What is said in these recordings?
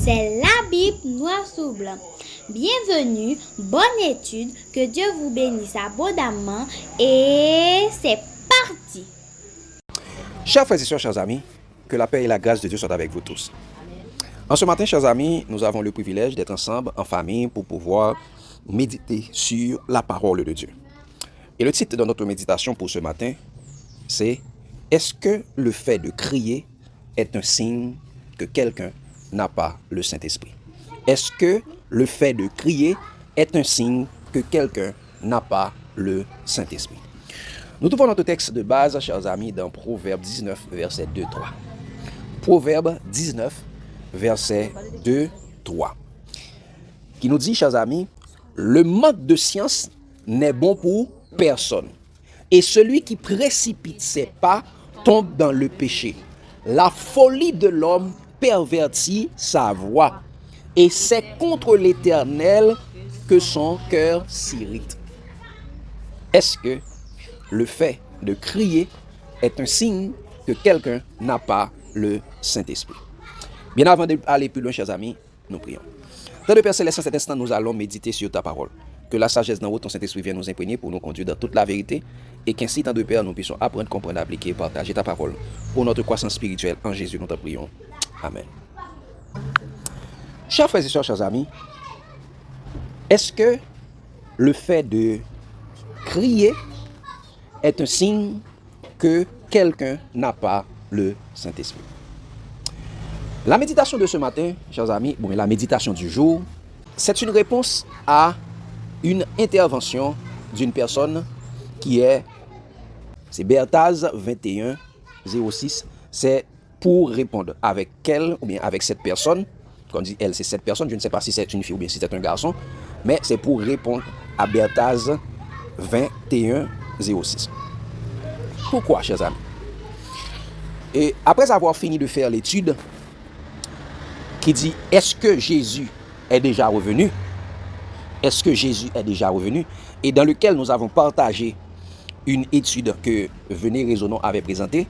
C'est la Bible noir sur blanc. Bienvenue, bonne étude, que Dieu vous bénisse abondamment et c'est parti. Chers frères et sœurs, chers amis, que la paix et la grâce de Dieu soient avec vous tous. En ce matin, chers amis, nous avons le privilège d'être ensemble en famille pour pouvoir méditer sur la parole de Dieu. Et le titre de notre méditation pour ce matin, c'est « Est-ce que le fait de crier est un signe que quelqu'un n'a pas le Saint-Esprit » Est-ce que le fait de crier est un signe que quelqu'un n'a pas le Saint-Esprit? Nous trouvons notre texte de base, chers amis, dans Proverbe 19, verset 2-3. Proverbe 19, verset 2-3. Qui nous dit, chers amis, « Le manque de science n'est bon pour personne. Et celui qui précipite ses pas tombe dans le péché. La folie de l'homme pervertit sa voie. Et c'est contre l'Éternel que son cœur s'irrite. » Est-ce que le fait de crier est un signe que quelqu'un n'a pas le Saint-Esprit? Bien avant d'aller plus loin, chers amis, nous prions. Dans le Père Céleste, en cet instant, nous allons méditer sur ta parole. Que la sagesse d'en haut, ton Saint-Esprit vienne nous imprégner pour nous conduire dans toute la vérité et qu'ainsi, tant de Père, nous puissions apprendre, comprendre, appliquer et partager ta parole pour notre croissance spirituelle. En Jésus, nous te prions. Amen. Chers frères et sœurs, chers amis, est-ce que le fait de crier est un signe que quelqu'un n'a pas le Saint-Esprit? La méditation de ce matin, chers amis, la méditation du jour, c'est une réponse à une intervention d'une personne qui c'est Berthaz 2106. C'est pour répondre avec elle ou bien avec cette personne. Quand on dit elle, c'est cette personne, je ne sais pas si c'est une fille ou bien si c'est un garçon, mais c'est pour répondre à Berthaz 2106. Pourquoi, chers amis? Et après avoir fini de faire l'étude qui dit « Est-ce que Jésus est déjà revenu ?» Est-ce que Jésus est déjà revenu? Et dans lequel nous avons partagé une étude que Venez Raisonnons avait présentée,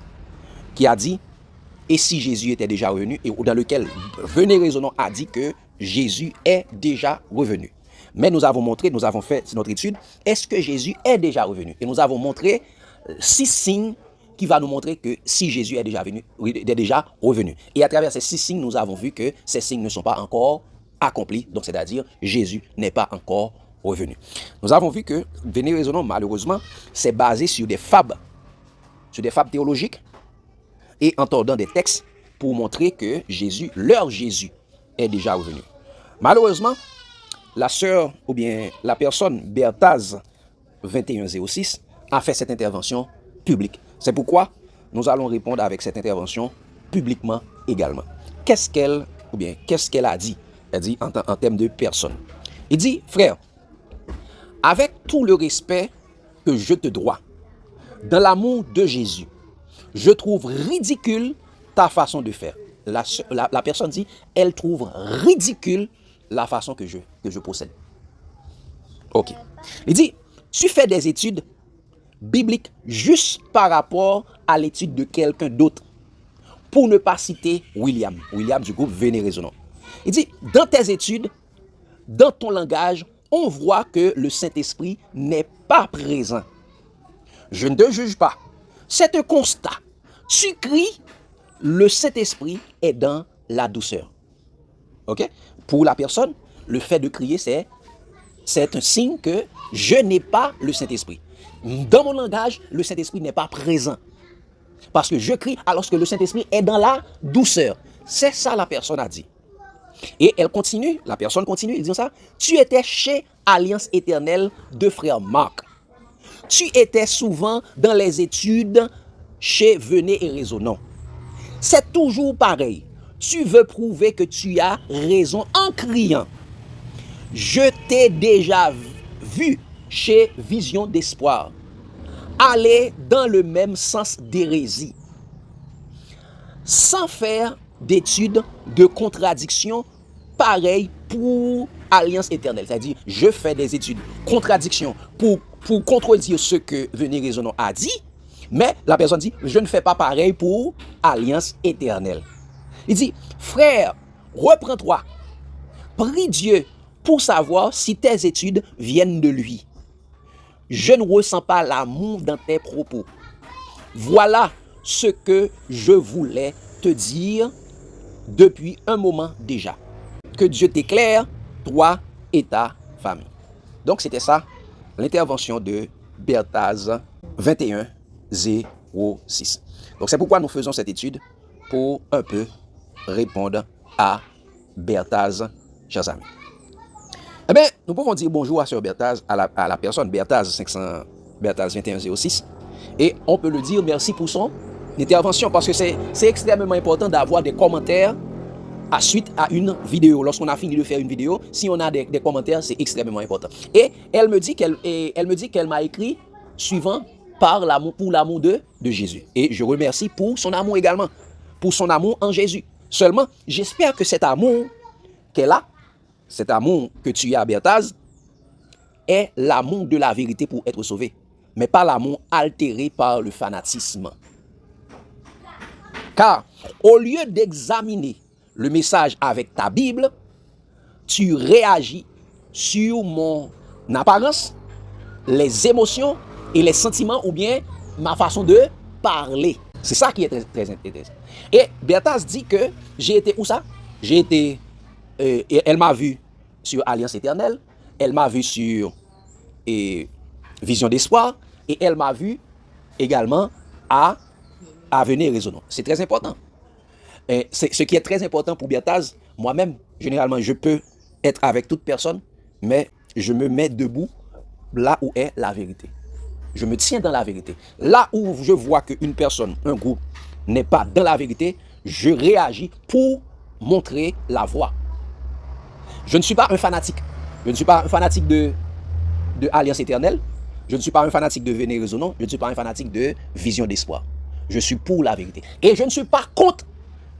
qui a dit « Et si Jésus était déjà revenu ?» et dans lequel Venez Raisonnons a dit que Jésus est déjà revenu. Mais nous avons fait notre étude, est-ce que Jésus est déjà revenu? Et nous avons montré 6 signes qui va nous montrer que si Jésus est déjà revenu. Et à travers ces 6 signes, nous avons vu que ces signes ne sont pas encore accomplis. Donc, c'est-à-dire, Jésus n'est pas encore revenu. Nous avons vu que Venez Raisonnons, malheureusement, c'est basé sur des fables théologiques et en tordant des textes pour montrer que leur Jésus est déjà revenu. Malheureusement, la sœur ou bien la personne Berthaz 2106 a fait cette intervention publique. C'est pourquoi nous allons répondre avec cette intervention publiquement également. Qu'est-ce qu'elle a dit? Elle dit en termes de personne. Il dit, frère, avec tout le respect que je te dois, dans l'amour de Jésus, je trouve ridicule ta façon de faire. La personne dit, elle trouve ridicule la façon que je possède. Ok. Il dit, tu fais des études bibliques juste par rapport à l'étude de quelqu'un d'autre. Pour ne pas citer William du groupe Venez Raisonnons. Il dit, dans tes études, dans ton langage, on voit que le Saint-Esprit n'est pas présent. Je ne te juge pas. C'est un constat. Tu cries, le Saint-Esprit est dans la douceur. Ok? Pour la personne, le fait de crier, c'est un signe que je n'ai pas le Saint-Esprit. Dans mon langage, le Saint-Esprit n'est pas présent. Parce que je crie alors que le Saint-Esprit est dans la douceur. C'est ça la personne a dit. Et la personne continue, il dit ça. Tu étais chez Alliance Éternelle de frère Marc. Tu étais souvent dans les études chez Venez et Raisonnons. C'est toujours pareil. Tu veux prouver que tu as raison en criant. Je t'ai déjà vu chez Vision d'Espoir aller dans le même sens d'hérésie, sans faire d'études de contradiction pareil pour Alliance Éternelle. C'est-à-dire, je fais des études contradiction pour contredire ce que Venez Raisonnons a dit, mais la personne dit, je ne fais pas pareil pour Alliance Éternelle. Il dit, frère, reprends-toi. Prie Dieu pour savoir si tes études viennent de lui. Je ne ressens pas l'amour dans tes propos. Voilà ce que je voulais te dire depuis un moment déjà. Que Dieu t'éclaire, toi et ta famille. Donc c'était ça, l'intervention de Bertaz 2106. Donc c'est pourquoi nous faisons cette étude, pour un peu répondre à Bertaz, chers amis. Eh bien, nous pouvons dire bonjour à Sœur Bertaz, à la personne Bertaz 2106, et on peut le dire merci pour son intervention, parce que c'est extrêmement important d'avoir des commentaires à suite à une vidéo. Lorsqu'on a fini de faire une vidéo, si on a des commentaires, c'est extrêmement important. Et elle me dit qu'elle m'a écrit suivant pour l'amour de Jésus. Et je remercie pour son amour également, pour son amour en Jésus. Seulement, j'espère que cet amour qu'elle a, cet amour que tu as, Bertaz, est l'amour de la vérité pour être sauvé, mais pas l'amour altéré par le fanatisme. Car au lieu d'examiner le message avec ta Bible, tu réagis sur mon apparence, les émotions et les sentiments, ou bien ma façon de parler. C'est ça qui est très, très intéressant. Et Bertaz dit que j'ai été où ça? J'ai été... elle m'a vu sur Alliance Éternelle, elle m'a vu sur Vision d'Espoir, et elle m'a vu également à Avenir Résonnant. C'est très important. Ce qui est très important pour Bertaz, moi-même, généralement, je peux être avec toute personne, mais je me mets debout là où est la vérité. Je me tiens dans la vérité. Là où je vois qu'une personne, un groupe, n'est pas dans la vérité, je réagis pour montrer la voie. Je ne suis pas un fanatique. Je ne suis pas un fanatique de Alliance Éternelle. Je ne suis pas un fanatique de Venir Résonnant. Je ne suis pas un fanatique de Vision d'Espoir. Je suis pour la vérité. Et je ne suis pas contre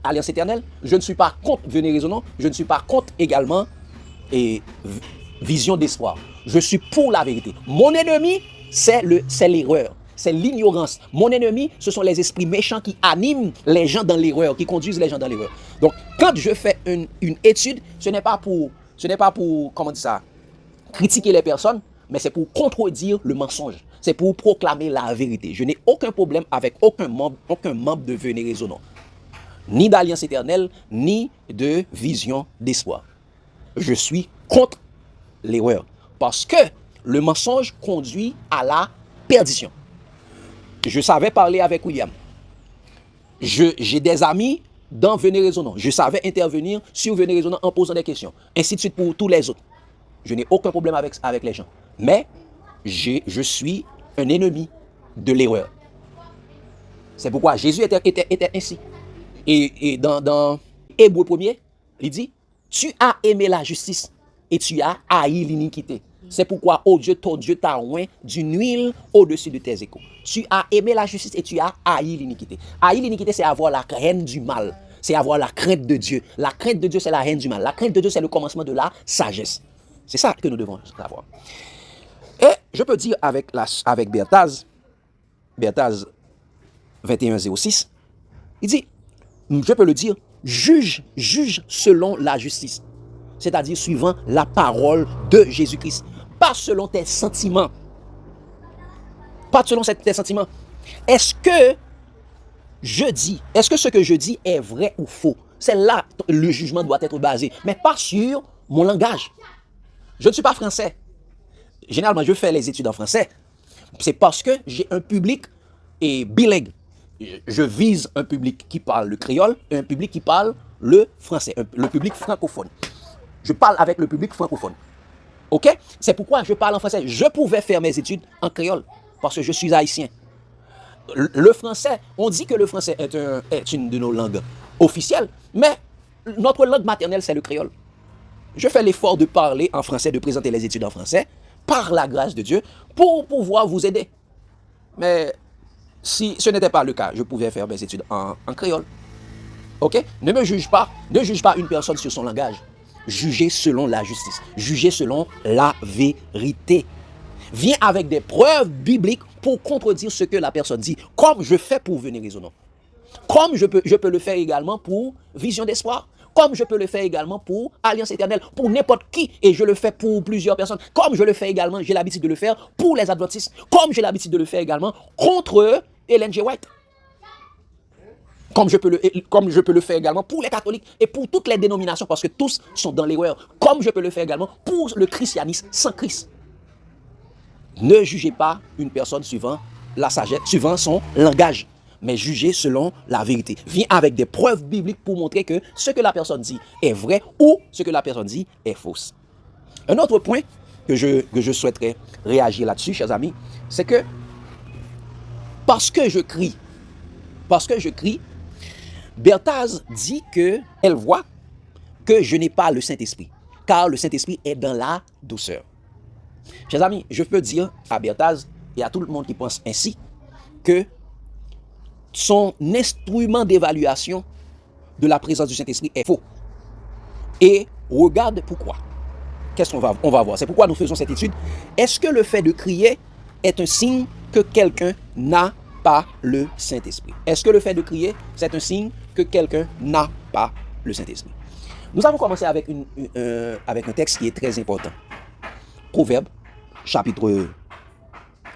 Alliance Éternelle. Je ne suis pas contre Venir Résonnant. Je ne suis pas contre également Vision d'Espoir. Je suis pour la vérité. Mon ennemi, c'est l'erreur. C'est l'ignorance. Mon ennemi, ce sont les esprits méchants qui animent les gens dans l'erreur, qui conduisent les gens dans l'erreur. Donc, quand je fais une étude, ce n'est pas pour, comment dire ça, critiquer les personnes, mais c'est pour contredire le mensonge. C'est pour proclamer la vérité. Je n'ai aucun problème avec aucun membre de Venir Résonnant, ni d'Alliance Éternelle, ni de Vision d'Espoir. Je suis contre l'erreur, parce que le mensonge conduit à la perdition. Je savais parler avec William. J'ai des amis dans Venir Résonnant. Je savais intervenir sur Venir Résonnant en posant des questions. Ainsi de suite pour tous les autres. Je n'ai aucun problème avec les gens. Mais je suis un ennemi de l'erreur. C'est pourquoi Jésus était ainsi. Et dans Hébreux 1er, il dit, tu as aimé la justice et tu as haï l'iniquité. C'est pourquoi, oh Dieu, ton Dieu t'a oint d'une huile au-dessus de tes échos. Tu as aimé la justice et tu as haï l'iniquité. Haïr l'iniquité, c'est avoir la haine du mal. C'est avoir la crainte de Dieu. La crainte de Dieu, c'est la haine du mal. La crainte de Dieu, c'est le commencement de la sagesse. C'est ça que nous devons savoir. Et je peux dire avec Bertaz 2106, il dit, je peux le dire, juge selon la justice. C'est-à-dire suivant la parole de Jésus-Christ. Pas selon tes sentiments. Pas selon tes sentiments. Est-ce que ce que je dis est vrai ou faux? C'est là que le jugement doit être basé. Mais pas sur mon langage. Je ne suis pas français. Généralement, je fais les études en français. C'est parce que j'ai un public bilingue. Je vise un public qui parle le créole et un public qui parle le français. Le public francophone. Je parle avec le public francophone. Ok? C'est pourquoi je parle en français. Je pouvais faire mes études en créole parce que je suis haïtien. Le français, on dit que le français est une de nos langues officielles, mais notre langue maternelle, c'est le créole. Je fais l'effort de parler en français, de présenter les études en français, par la grâce de Dieu, pour pouvoir vous aider. Mais si ce n'était pas le cas, je pouvais faire mes études en créole. Ok? Ne me juge pas, ne juge pas une personne sur son langage. Jugez selon la justice, jugez selon la vérité. Viens avec des preuves bibliques pour contredire ce que la personne dit, comme je fais pour Venir Résonnant. Comme je peux le faire également pour Vision d'Espoir. comme je peux le faire également pour Alliance Éternelle, pour n'importe qui, et je le fais pour plusieurs personnes, comme je le fais également, j'ai l'habitude de le faire pour les adventistes, comme j'ai l'habitude de le faire également contre Ellen G. White. Comme je peux le faire également pour les catholiques et pour toutes les dénominations, parce que tous sont dans l'erreur. Comme je peux le faire également pour le christianisme sans Christ. Ne jugez pas une personne suivant la sagesse, suivant son langage, mais jugez selon la vérité. Viens avec des preuves bibliques pour montrer que ce que la personne dit est vrai ou ce que la personne dit est fausse. Un autre point que je souhaiterais réagir là-dessus, chers amis, c'est que parce que je crie, Berthaz dit qu'elle voit que je n'ai pas le Saint-Esprit, car le Saint-Esprit est dans la douceur. Chers amis, je peux dire à Berthaz et à tout le monde qui pense ainsi que son instrument d'évaluation de la présence du Saint-Esprit est faux. Et regarde pourquoi. Qu'est-ce qu'on va voir? C'est pourquoi nous faisons cette étude. Est-ce que le fait de crier est un signe que quelqu'un n'a pas le Saint-Esprit? Est-ce que le fait de crier, c'est un signe que quelqu'un n'a pas le Saint-Esprit? Nous avons commencé avec un texte qui est très important. Proverbe, chapitre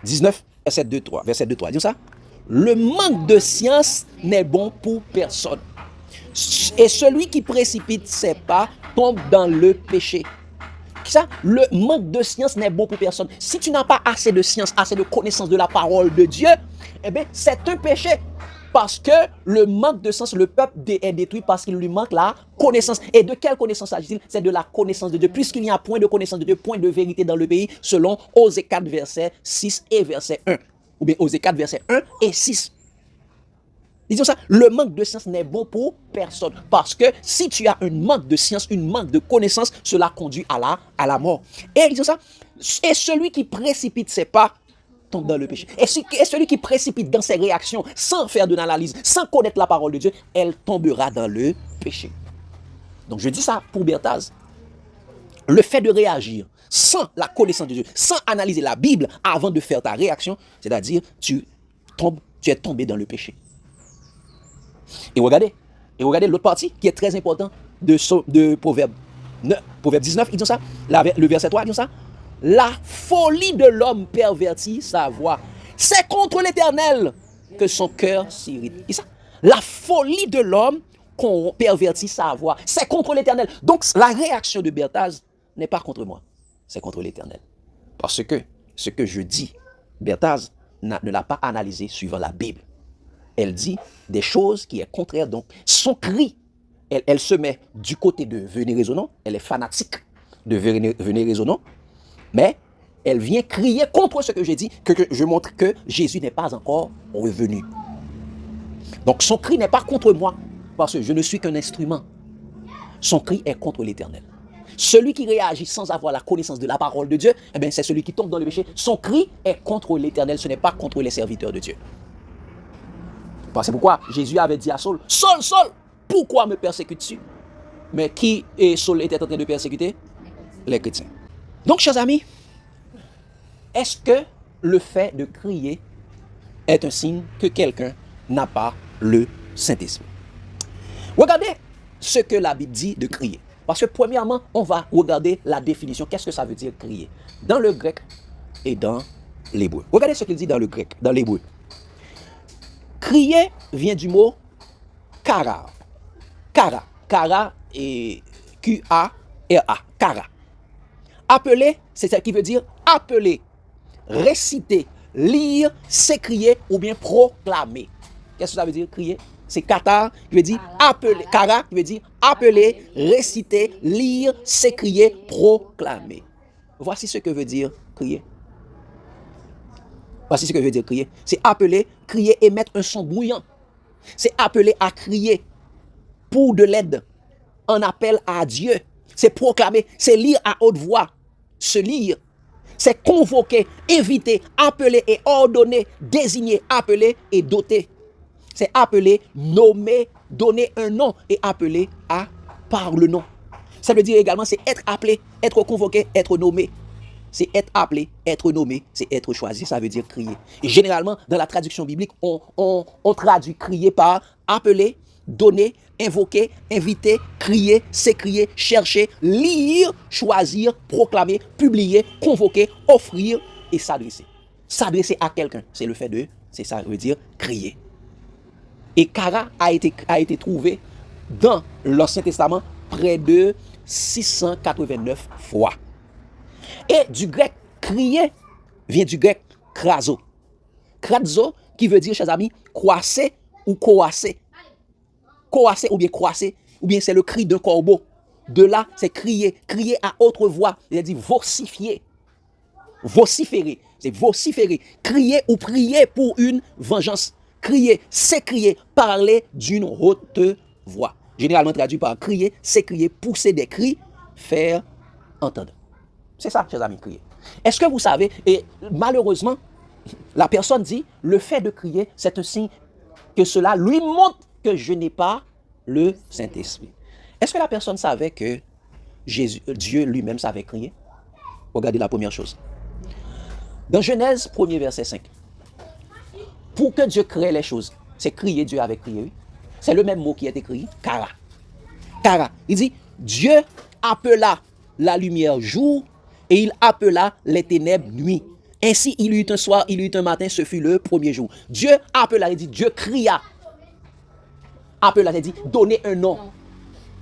19, verset 2-3. Dis ça. Le manque de science n'est bon pour personne. Et celui qui précipite ses pas tombe dans le péché. Ça, le manque de science n'est bon pour personne. Si tu n'as pas assez de science, assez de connaissance de la parole de Dieu, eh bien, c'est un péché. Parce que le manque de sens, le peuple est détruit parce qu'il lui manque la connaissance. Et de quelle connaissance s'agit-il? C'est de la connaissance de Dieu. Puisqu'il n'y a point de connaissance de Dieu, point de vérité dans le pays, selon Osée 4, verset 6 et verset 1. Ou bien Osée 4, verset 1 et 6. Disons ça, le manque de science n'est bon pour personne. Parce que si tu as un manque de science, un manque de connaissance, cela conduit à la mort. Et disons ça, et celui qui précipite ses pas tombe dans le péché. Et celui qui précipite dans ses réactions sans faire de l'analyse, sans connaître la parole de Dieu, elle tombera dans le péché. Donc je dis ça pour Berthaz. Le fait de réagir sans la connaissance de Dieu, sans analyser la Bible avant de faire ta réaction, c'est-à-dire tu es tombé dans le péché. Et regardez l'autre partie qui est très important de Proverbe 19, il dit ça, le verset 3, il dit ça. La folie de l'homme pervertit sa voix. C'est contre l'Éternel que son cœur s'irrite. Et ça, la folie de l'homme pervertit sa voix. C'est contre l'Éternel. Donc la réaction de Berthaz n'est pas contre moi, c'est contre l'Éternel. Parce que ce que je dis, Berthaz ne l'a pas analysé suivant la Bible. Elle dit des choses qui est contraire. Donc son cri, elle se met du côté de Venez Raisonnons. Elle est fanatique de Venez Raisonnons. Mais elle vient crier contre ce que j'ai dit, que je montre que Jésus n'est pas encore revenu. Donc son cri n'est pas contre moi, parce que je ne suis qu'un instrument. Son cri est contre l'Éternel. Celui qui réagit sans avoir la connaissance de la parole de Dieu, eh bien, c'est celui qui tombe dans le péché. Son cri est contre l'Éternel, ce n'est pas contre les serviteurs de Dieu. C'est pourquoi Jésus avait dit à Saul, Saul, Saul, pourquoi me persécutes-tu? Mais qui Saul était en train de persécuter? Les chrétiens. Donc, chers amis, est-ce que le fait de crier est un signe que quelqu'un n'a pas le Saint-Esprit? Regardez ce que la Bible dit de crier. Parce que premièrement, on va regarder la définition. Qu'est-ce que ça veut dire crier? Dans le grec et dans l'hébreu. Regardez ce qu'il dit dans le grec, dans l'hébreu. Crier vient du mot kara. Kara. Kara et Q-A-R-A. Kara. Appeler, c'est ça qui veut dire appeler, réciter, lire, s'écrier ou bien proclamer. Qu'est-ce que ça veut dire crier? C'est kata qui veut dire appeler. Kara qui veut dire appeler, réciter, lire, s'écrier, proclamer. Voici ce que veut dire crier. Voici ce que veut dire crier. C'est appeler, crier, émettre un son bruyant. C'est appeler à crier pour de l'aide, un appel à Dieu. C'est proclamer, c'est lire à haute voix. Se lire, c'est convoquer, inviter, appeler et ordonner, désigner, appeler et doter. C'est appeler, nommer, donner un nom et appeler par le nom. Ça veut dire également, c'est être appelé, être convoqué, être nommé. C'est être appelé, être nommé, c'est être choisi, ça veut dire crier. Et généralement, dans la traduction biblique, on traduit crier par appeler, donner, invoquer, inviter, crier, s'écrier, chercher, lire, choisir, proclamer, publier, convoquer, offrir et s'adresser. S'adresser à quelqu'un, c'est le fait de, c'est ça veut dire crier. Et kara a été trouvé dans l'Ancien Testament près de 689 fois. Et du grec crier vient du grec krazo. Krazo qui veut dire, chers amis, croisser ou coasser. Coasser ou bien croisser, ou bien c'est le cri d'un corbeau. De là, c'est crier, crier à haute voix. Il a dit vociférer. Vociférer, c'est vociférer. Crier ou prier pour une vengeance. Crier, s'écrier, parler d'une haute voix. Généralement traduit par crier, s'écrier, pousser des cris, faire entendre. C'est ça, chers amis, crier. Est-ce que vous savez, et malheureusement, la personne dit, le fait de crier, c'est un signe que cela lui montre que je n'ai pas le Saint-Esprit. Est-ce que la personne savait que Dieu lui-même savait crier? Regardez la première chose. Dans Genèse 1er verset 5, pour que Dieu crée les choses, c'est crier, Dieu avait crié, oui. C'est le même mot qui est écrit, kara. Kara, il dit, Dieu appela la lumière jour et il appela les ténèbres nuit. Ainsi, il y eut un soir, il y eut un matin, ce fut le premier jour. Dieu appela, il dit, Dieu cria. Appela, ça dit, donner un nom.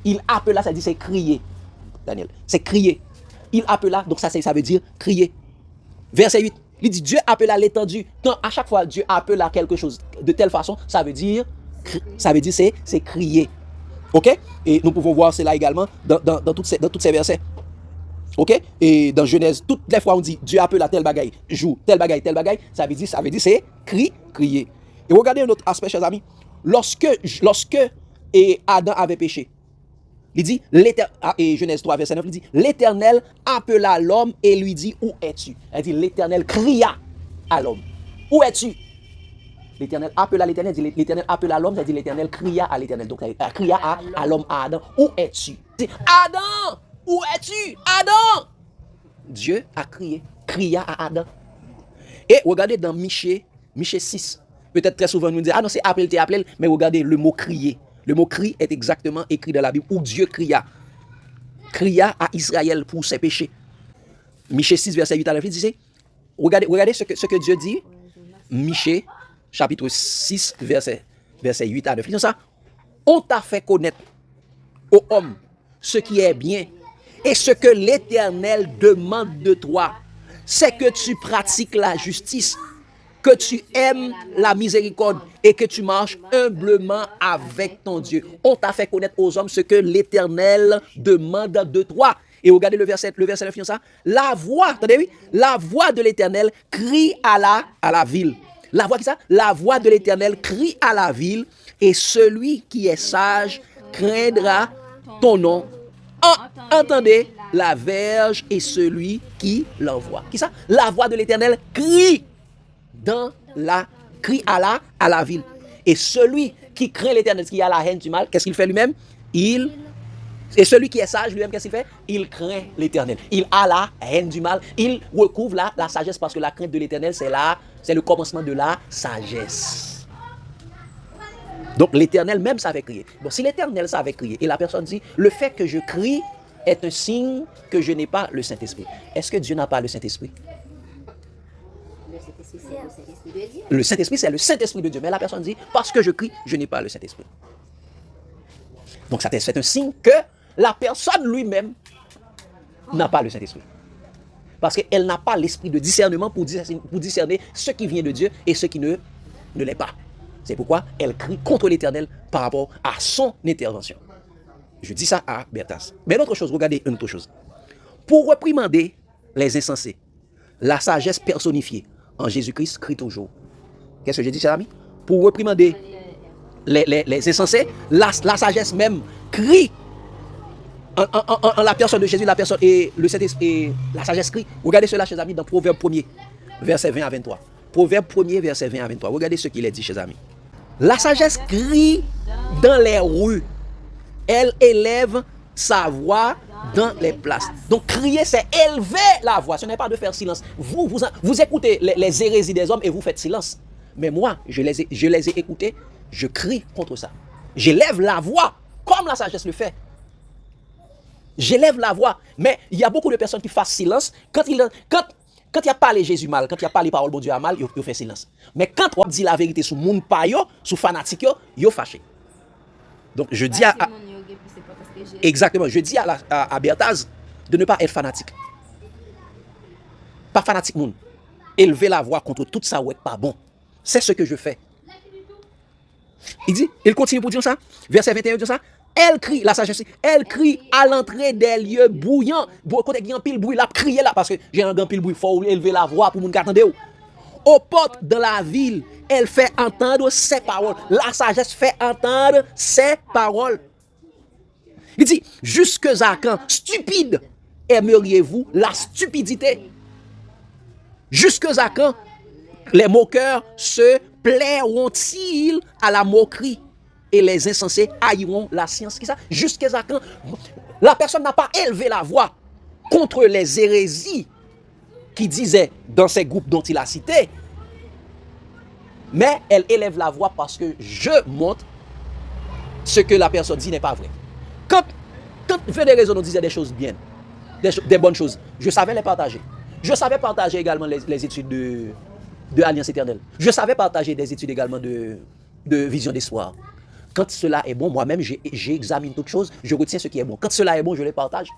Il appela, ça dit, c'est crier. Daniel, c'est crier. Il appela, donc ça veut dire crier. Verset 8, il dit, Dieu appela l'étendue. Quand à chaque fois Dieu appela quelque chose de telle façon, ça veut dire c'est crier. Ok? Et nous pouvons voir cela également dans tous ces versets. Ok? Et dans Genèse, toutes les fois on dit Dieu appela tel bagaille, joue, tel bagaille, ça veut dire c'est crier. Et regardez un autre aspect, chers amis. Lorsque Adam avait péché, il dit, et Genèse 3, verset 9, il dit, l'Éternel appela l'homme et lui dit, où es-tu? Il dit, l'Éternel cria à l'homme. Où es-tu? L'Éternel appela l'Éternel, dit, l'Éternel appela l'homme, c'est-à-dire l'Éternel cria à l'Éternel. Donc, il cria à l'homme, à Adam, où es-tu? Il dit, Adam, où es-tu? Adam! Dieu a cria à Adam. Et regardez dans Michée 6, peut-être très souvent nous dit, ah non, c'est appelé, mais regardez le mot crier. Le mot cri est exactement écrit dans la Bible où Dieu cria à Israël pour ses péchés. Michée 6, verset 8 à 9, il dit, regardez ce que Dieu dit. Michée, chapitre 6, verset 8 à 9. Il dit ça, on t'a fait connaître, ô homme, ce qui est bien et ce que l'Éternel demande de toi, c'est que tu pratiques la justice, que tu aimes la miséricorde et que tu marches humblement avec ton Dieu. On t'a fait connaître aux hommes ce que l'Éternel demande de toi. Et regardez le verset 9, ça. La voix, attendez, oui, la voix de l'Éternel crie à la ville. La voix qui ça? La voix de l'Éternel crie à la ville et celui qui est sage craindra ton nom. Entendez la verge et celui qui l'envoie. Qui ça? La voix de l'Éternel crie à la ville. Et celui qui craint l'Éternel, qui a la haine du mal, qu'est-ce qu'il fait lui-même? Et celui qui est sage lui-même, qu'est-ce qu'il fait? Il craint l'Éternel. Il a la haine du mal. Il recouvre la sagesse parce que la crainte de l'Éternel, c'est le commencement de la sagesse. Donc l'Éternel même savait crier. Bon, si l'Éternel savait crier et la personne dit, le fait que je crie est un signe que je n'ai pas le Saint-Esprit. Est-ce que Dieu n'a pas le Saint-Esprit? Le Saint-Esprit, c'est le Saint-Esprit de Dieu. Mais la personne dit, parce que je crie, je n'ai pas le Saint-Esprit. Donc, c'est un signe que la personne lui-même n'a pas le Saint-Esprit. Parce qu'elle n'a pas l'esprit de discernement pour discerner ce qui vient de Dieu et ce qui ne l'est pas. C'est pourquoi elle crie contre l'Éternel par rapport à son intervention. Je dis ça à Bertas. Mais une autre chose, regardez une autre chose. Pour réprimander les insensés, la sagesse personnifiée en Jésus-Christ crie toujours. Qu'est-ce que j'ai dit, chers amis? Pour réprimander les insensés, la sagesse même crie en la personne de Jésus, la personne et le Saint-Esprit, et la sagesse crie. Regardez cela, chers amis, dans Proverbe 1er, verset 20 à 23. Proverbe 1er, verset 20 à 23. Regardez ce qu'il est dit, chers amis. La sagesse crie dans les rues. Elle élève sa voix dans les places. Donc crier, c'est élever la voix. Ce n'est pas de faire silence. Vous écoutez les hérésies des hommes et vous faites silence. Mais moi, je les ai écoutés, je crie contre ça. J'élève la voix, comme la sagesse le fait. J'élève la voix. Mais il y a beaucoup de personnes qui font silence quand il a parlé Jésus mal, quand il a parlé parole bon Dieu à mal, il fait silence. Mais quand on dit la vérité sur moun pa yo, sur fanatique yo fâché. Donc je dis exactement, je dis à Bertaz de ne pas être fanatique. Pas fanatique moun. Élever la voix contre tout ça ou être pas bon. C'est ce que je fais. Il continue pour dire ça. Verset 21 dit ça. Elle crie, la sagesse, elle crie à l'entrée des lieux bouillants. Côté qui y a un pile bruit, là, crier là, parce que j'ai un grand pile bruit, il faut élever la voix pour moun attendre. Aux portes de la ville, elle fait entendre ses paroles. La sagesse fait entendre ses paroles. Il dit, jusque à quand, stupide, aimeriez-vous la stupidité? Jusque à quand, les moqueurs se plairont-ils à la moquerie? Et les insensés haïront la science. Jusqu'à quand la personne n'a pas élevé la voix contre les hérésies qui disaient dans ces groupes dont il a cité, mais elle élève la voix parce que je montre ce que la personne dit n'est pas vrai. Quand Venez Raisonnons disait des choses bien, des bonnes choses, je savais les partager. Je savais partager également les études de Alliance Éternelle. Je savais partager des études également de Vision d'Espoir. Quand cela est bon, moi-même, j'examine toutes choses, je retiens ce qui est bon. Quand cela est bon, je les partage.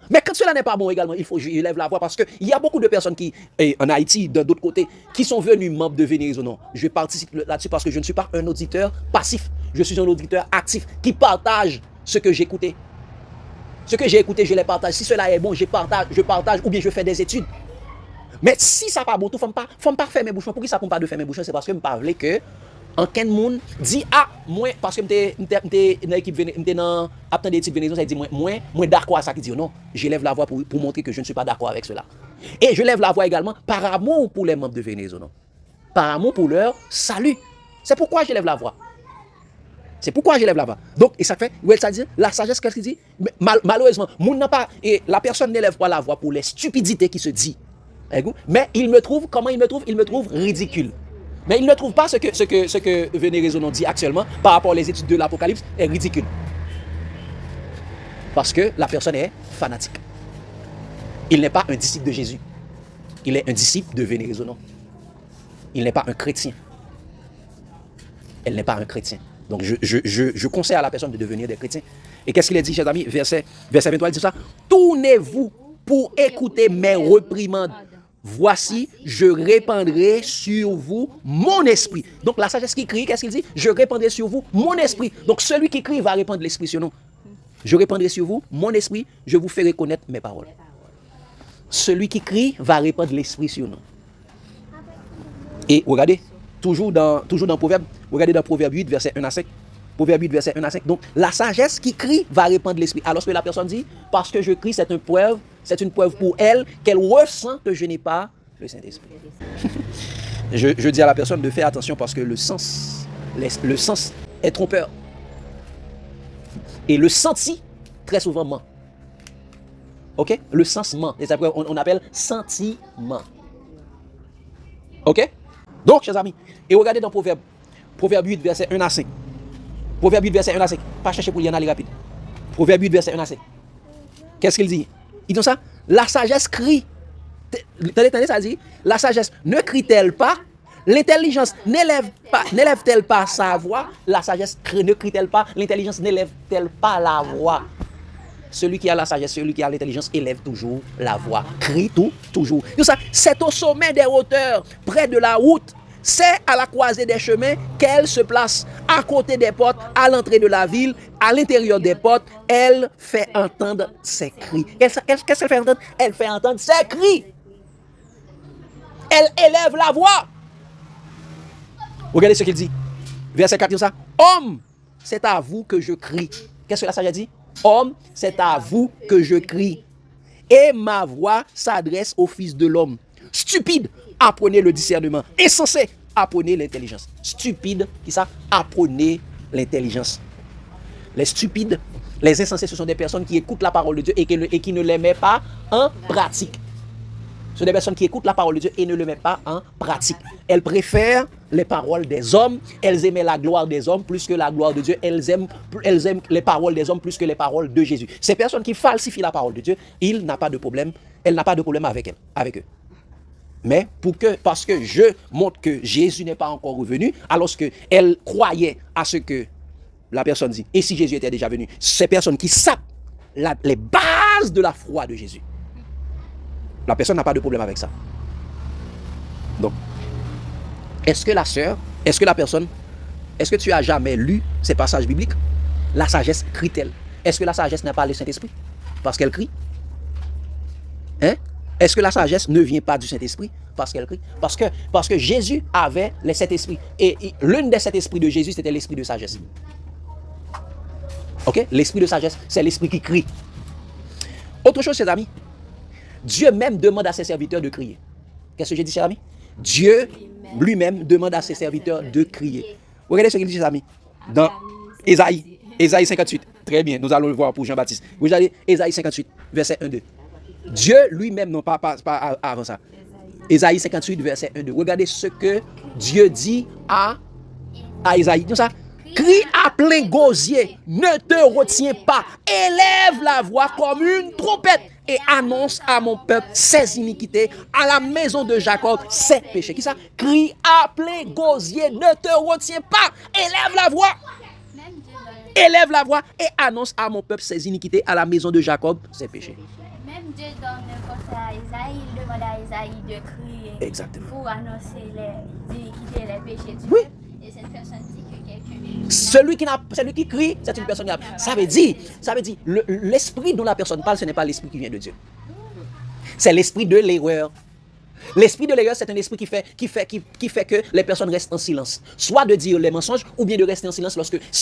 Mais quand cela n'est pas bon également, il faut que j'élève la voix parce qu'il y a beaucoup de personnes qui, en Haïti, d'un autre côté, qui sont venues membres de Venez Raisonnons. Je participe là-dessus parce que je ne suis pas un auditeur passif. Je suis un auditeur actif qui partage ce que j'ai écouté. Ce que j'ai écouté, je les partage. Si cela est bon, je partage ou bien je fais des études. Mais si ça n'est pas bon, il ne faut pas fermer mes bouchons. Pour qui ça ne peut pas de fermer mes bouchons? C'est parce que je ne parle que en quel monde dit moi parce que j'étais dans l'équipe dans attendre des types Venez Raisonnons, ça dit moi d'accord à ça qui dit non, je lève la voix pour montrer que je ne suis pas d'accord avec cela. Et je lève la voix également par amour pour les membres de Venez Raisonnons. Par amour pour leur salut. C'est pourquoi je lève la voix. C'est pourquoi je lève la voix. Donc, et ça fait, ça dit, la sagesse, qu'est-ce qu'il dit? Malheureusement, la personne n'élève pas la voix pour les stupidités qui se disent. Mais il me trouve ridicule. Mais il ne trouve pas ce que Venez Raisonnons dit actuellement par rapport aux études de l'Apocalypse est ridicule. Parce que la personne est fanatique. Il n'est pas un disciple de Jésus. Il est un disciple de Venez Raisonnons. Il n'est pas un chrétien. Elle n'est pas un chrétien. Donc je conseille à la personne de devenir des chrétiens. Et qu'est-ce qu'il a dit, chers amis? Verset 23, il dit ça. Tournez-vous pour écouter mes reprimandes. Voici, je répandrai sur vous mon esprit. Donc la sagesse qui crie, qu'est-ce qu'il dit? Je répandrai sur vous mon esprit. Donc celui qui crie va répandre l'esprit sur nous. Je répandrai sur vous mon esprit, je vous ferai connaître mes paroles. Celui qui crie va répandre l'esprit sur nous. Et regardez, toujours dans Proverbe, regardez dans Proverbe 8, verset 1 à 5. Proverbe 8, verset 1 à 5. Donc la sagesse qui crie va répandre l'esprit. Alors que la personne dit, parce que je crie, c'est une preuve pour elle qu'elle ressent que je n'ai pas le Saint-Esprit. je dis à la personne de faire attention parce que le sens est trompeur. Et le senti, très souvent, ment. Ok? Le sens ment. On appelle sentiment. Ok? Donc, chers amis, et regardez dans Proverbe 8, verset 1 à 5. Proverbe 8, verset 1 à 5. Pas chercher pour y en aller rapide. Proverbe 8, verset 1 à 5. Qu'est-ce qu'il dit? Il dit ça. La sagesse crie. Attendez, ça dit. La sagesse ne crie-t-elle pas? L'intelligence n'élève-t-elle pas sa voix? La sagesse ne crie-t-elle pas? L'intelligence n'élève-t-elle pas la voix? Celui qui a la sagesse, celui qui a l'intelligence élève toujours la voix. Crie toujours. C'est au sommet des hauteurs, près de la route. C'est à la croisée des chemins qu'elle se place, à côté des portes, à l'entrée de la ville, à l'intérieur des portes. Elle fait entendre ses cris. Qu'est-ce qu'elle fait entendre? Elle fait entendre ses cris. Elle élève la voix. Regardez ce qu'il dit. Verset 4, ça. Homme, c'est à vous que je crie. Qu'est-ce que la sagesse dit? Homme, c'est à vous que je crie. Et ma voix s'adresse au Fils de l'homme. Stupide, apprenez le discernement. Insensé, apprenez l'intelligence. Stupide, qui ça? Apprenez l'intelligence. Les stupides, les insensés, ce sont des personnes qui écoutent la parole de Dieu et qui ne les mettent pas en pratique. Ce sont des personnes qui écoutent la parole de Dieu et ne le mettent pas en pratique. Elles préfèrent les paroles des hommes, elles aimaient la gloire des hommes plus que la gloire de Dieu, elles aiment les paroles des hommes plus que les paroles de Jésus. Ces personnes qui falsifient la parole de Dieu, elle n'a pas de problème avec eux. Mais parce que je montre que Jésus n'est pas encore revenu, alors qu'elle croyait à ce que la personne dit. Et si Jésus était déjà venu, ces personnes qui sapent les bases de la foi de Jésus, la personne n'a pas de problème avec ça. Donc, est-ce que tu as jamais lu ces passages bibliques? La sagesse crie-t-elle? Est-ce que la sagesse n'a pas le Saint-Esprit? Parce qu'elle crie? Hein? Est-ce que la sagesse ne vient pas du Saint-Esprit parce qu'elle crie? Parce que Jésus avait les sept esprits. Et l'un des sept esprits de Jésus, c'était l'esprit de sagesse. Ok? L'esprit de sagesse, c'est l'esprit qui crie. Autre chose, chers amis, Dieu même demande à ses serviteurs de crier. Qu'est-ce que j'ai dit, chers amis? Dieu lui-même demande à ses serviteurs de crier. Regardez ce qu'il dit, chers amis. Dans Ésaïe 58. Très bien, nous allons le voir pour Jean-Baptiste. Vous allez, Ésaïe 58, verset 1-2. Dieu lui-même, non pas avant ça. Ésaïe 58, verset 1-2. Regardez ce que Dieu dit à Ésaïe. Comme ça. Crie à plein gosier, ne te retiens pas, élève la voix comme une trompette et annonce à mon peuple ses iniquités, à la maison de Jacob ses péchés. Qui ça? Crie à plein gosier, ne te retiens pas, élève la voix et annonce à mon peuple ses iniquités, à la maison de Jacob ses péchés. Même Dieu donne un conseil à Isaïe, il demande à Isaïe de crier. Exactement. Pour annoncer les iniquités et les péchés du Oui. peuple. Et cette personne dit que quelqu'un... Celui qui crie, c'est une personne. Ça veut dire, l'esprit dont la personne parle, ce n'est pas l'esprit qui vient de Dieu. C'est l'esprit de l'erreur. L'esprit de l'erreur, c'est un esprit qui fait que les personnes restent en silence. Soit de dire les mensonges, ou bien de rester en silence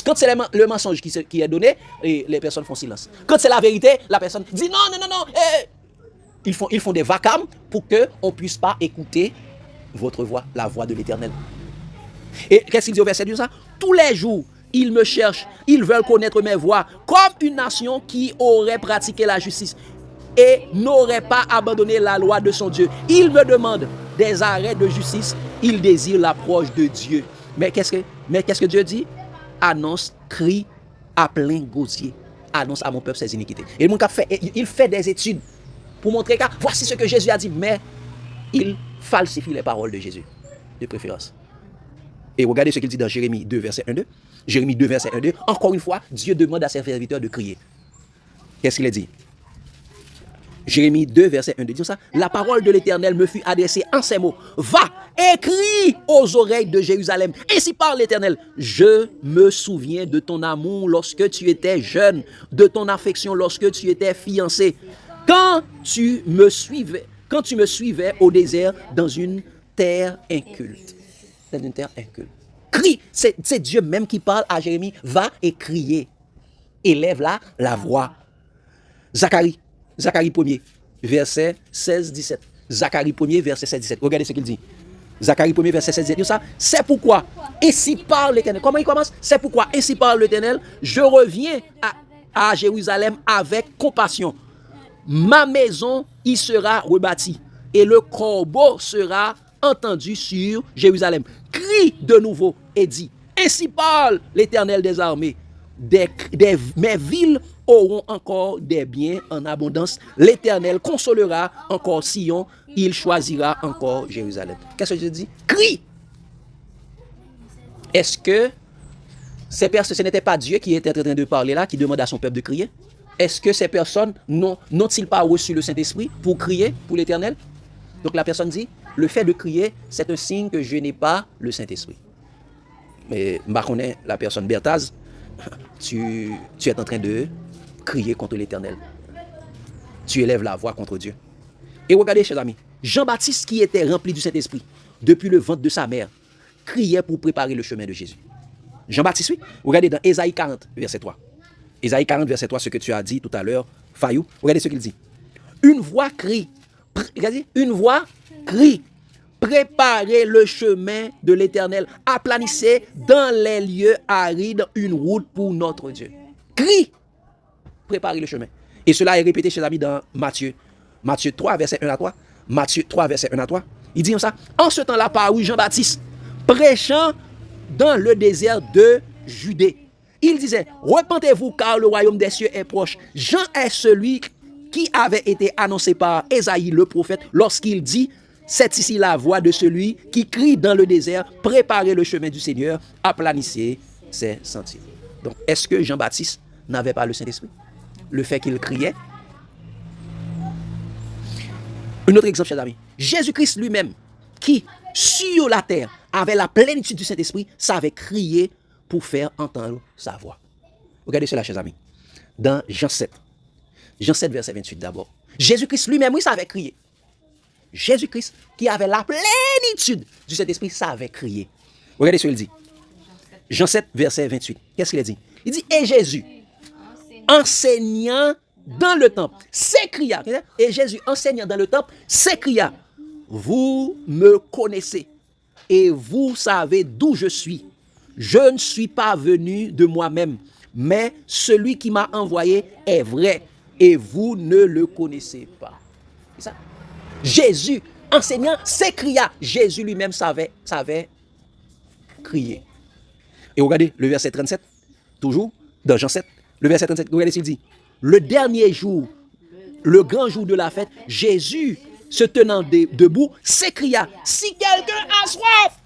quand c'est le mensonge qui est donné, et les personnes font silence. Quand c'est la vérité, la personne dit non. Ils font des vacarmes pour qu'on ne puisse pas écouter votre voix, la voix de l'Éternel. Et qu'est-ce qu'il dit au verset 12? Tous les jours, ils me cherchent, ils veulent connaître mes voies, comme une nation qui aurait pratiqué la justice et n'aurait pas abandonné la loi de son Dieu. Ils me demandent des arrêts de justice, ils désirent l'approche de Dieu. Mais qu'est-ce que Dieu dit? Annonce, crie à plein gosier, annonce à mon peuple ses iniquités. Et mon cap il fait des études pour montrer que voici ce que Jésus a dit, mais il falsifie les paroles de Jésus, de préférence. Et regardez ce qu'il dit dans Jérémie 2, verset 1-2. Jérémie 2, verset 1-2. Encore une fois, Dieu demande à ses serviteurs de crier. Qu'est-ce qu'il a dit? Jérémie 2, verset 1-2. Dit ça. La parole de l'Éternel me fut adressée en ces mots. Va, écris aux oreilles de Jérusalem. Ainsi parle l'Éternel. Je me souviens de ton amour lorsque tu étais jeune, de ton affection lorsque tu étais fiancé. Quand tu me suivais au désert dans une terre inculte. Dans une terre inculte. Crie, c'est Dieu même qui parle à Jérémie. Va et crier. Élève la voix. Zacharie 1er, verset 16-17. Zacharie 1er, verset 16-17. Regardez ce qu'il dit. Zacharie 1er, verset 16-17. Ça, c'est pourquoi, ainsi parle l'Éternel. Comment il commence? C'est pourquoi, ainsi parle l'Éternel. Je reviens à Jérusalem avec compassion. Ma maison y sera rebâtie. Et le corbeau sera entendu sur Jérusalem. Crie de nouveau et dit, ainsi parle l'Éternel des armées. Mes villes auront encore des biens en abondance. L'Éternel consolera encore Sion. Il choisira encore Jérusalem. Qu'est-ce que je dis? Crie! Est-ce que ce n'était pas Dieu qui était en train de parler là, qui demande à son peuple de crier? Est-ce que ces personnes n'ont-ils pas reçu le Saint-Esprit pour crier pour l'Éternel? Donc la personne dit, le fait de crier, c'est un signe que je n'ai pas le Saint-Esprit. Mais je connais la personne Bertaz, tu es en train de crier contre l'Éternel. Tu élèves la voix contre Dieu. Et regardez, chers amis, Jean-Baptiste qui était rempli du Saint-Esprit depuis le ventre de sa mère, criait pour préparer le chemin de Jésus. Jean-Baptiste, oui. Regardez dans Ésaïe 40, verset 3. Ésaïe 40, verset 3, ce que tu as dit tout à l'heure, Fayou. Regardez ce qu'il dit. Une voix crie. Regardez, une voix crie. Préparez le chemin de l'Éternel. Aplanissez dans les lieux arides une route pour notre Dieu. Crie. Préparez le chemin. Et cela est répété, chers amis, dans Matthieu 3, verset 1 à 3. Matthieu 3, verset 1 à 3. Il dit comme ça. En ce temps-là, parut Jean-Baptiste, prêchant dans le désert de Judée. Il disait, repentez-vous car le royaume des cieux est proche. Jean est celui qui avait été annoncé par Ésaïe le prophète lorsqu'il dit, c'est ici la voix de celui qui crie dans le désert, préparez le chemin du Seigneur, aplanissez ses sentiers. Donc, est-ce que Jean-Baptiste n'avait pas le Saint-Esprit? Le fait qu'il criait. Un autre exemple, chers amis. Jésus-Christ lui-même, qui, sur la terre, avait la plénitude du Saint-Esprit, savait crier pour faire entendre sa voix. Regardez cela, chers amis. Dans Jean 7. Jean 7, verset 28 d'abord. Jésus-Christ lui-même, il savait crier. Jésus-Christ, qui avait la plénitude du Saint-Esprit, savait crier. Regardez ce qu'il dit. Jean 7, verset 28. Qu'est-ce qu'il a dit? Il dit, et Jésus, enseignant dans le temple, s'écria. Et Jésus, enseignant dans le temple, s'écria, vous me connaissez et vous savez d'où je suis. Je ne suis pas venu de moi-même, mais celui qui m'a envoyé est vrai et vous ne le connaissez pas. C'est ça. Jésus, enseignant, s'écria. Jésus lui-même savait crier. Et regardez le verset 37, toujours dans Jean 7, le verset 37, regardez ce qu'il dit. Le dernier jour, le grand jour de la fête, Jésus, se tenant debout, s'écria, si quelqu'un a soif,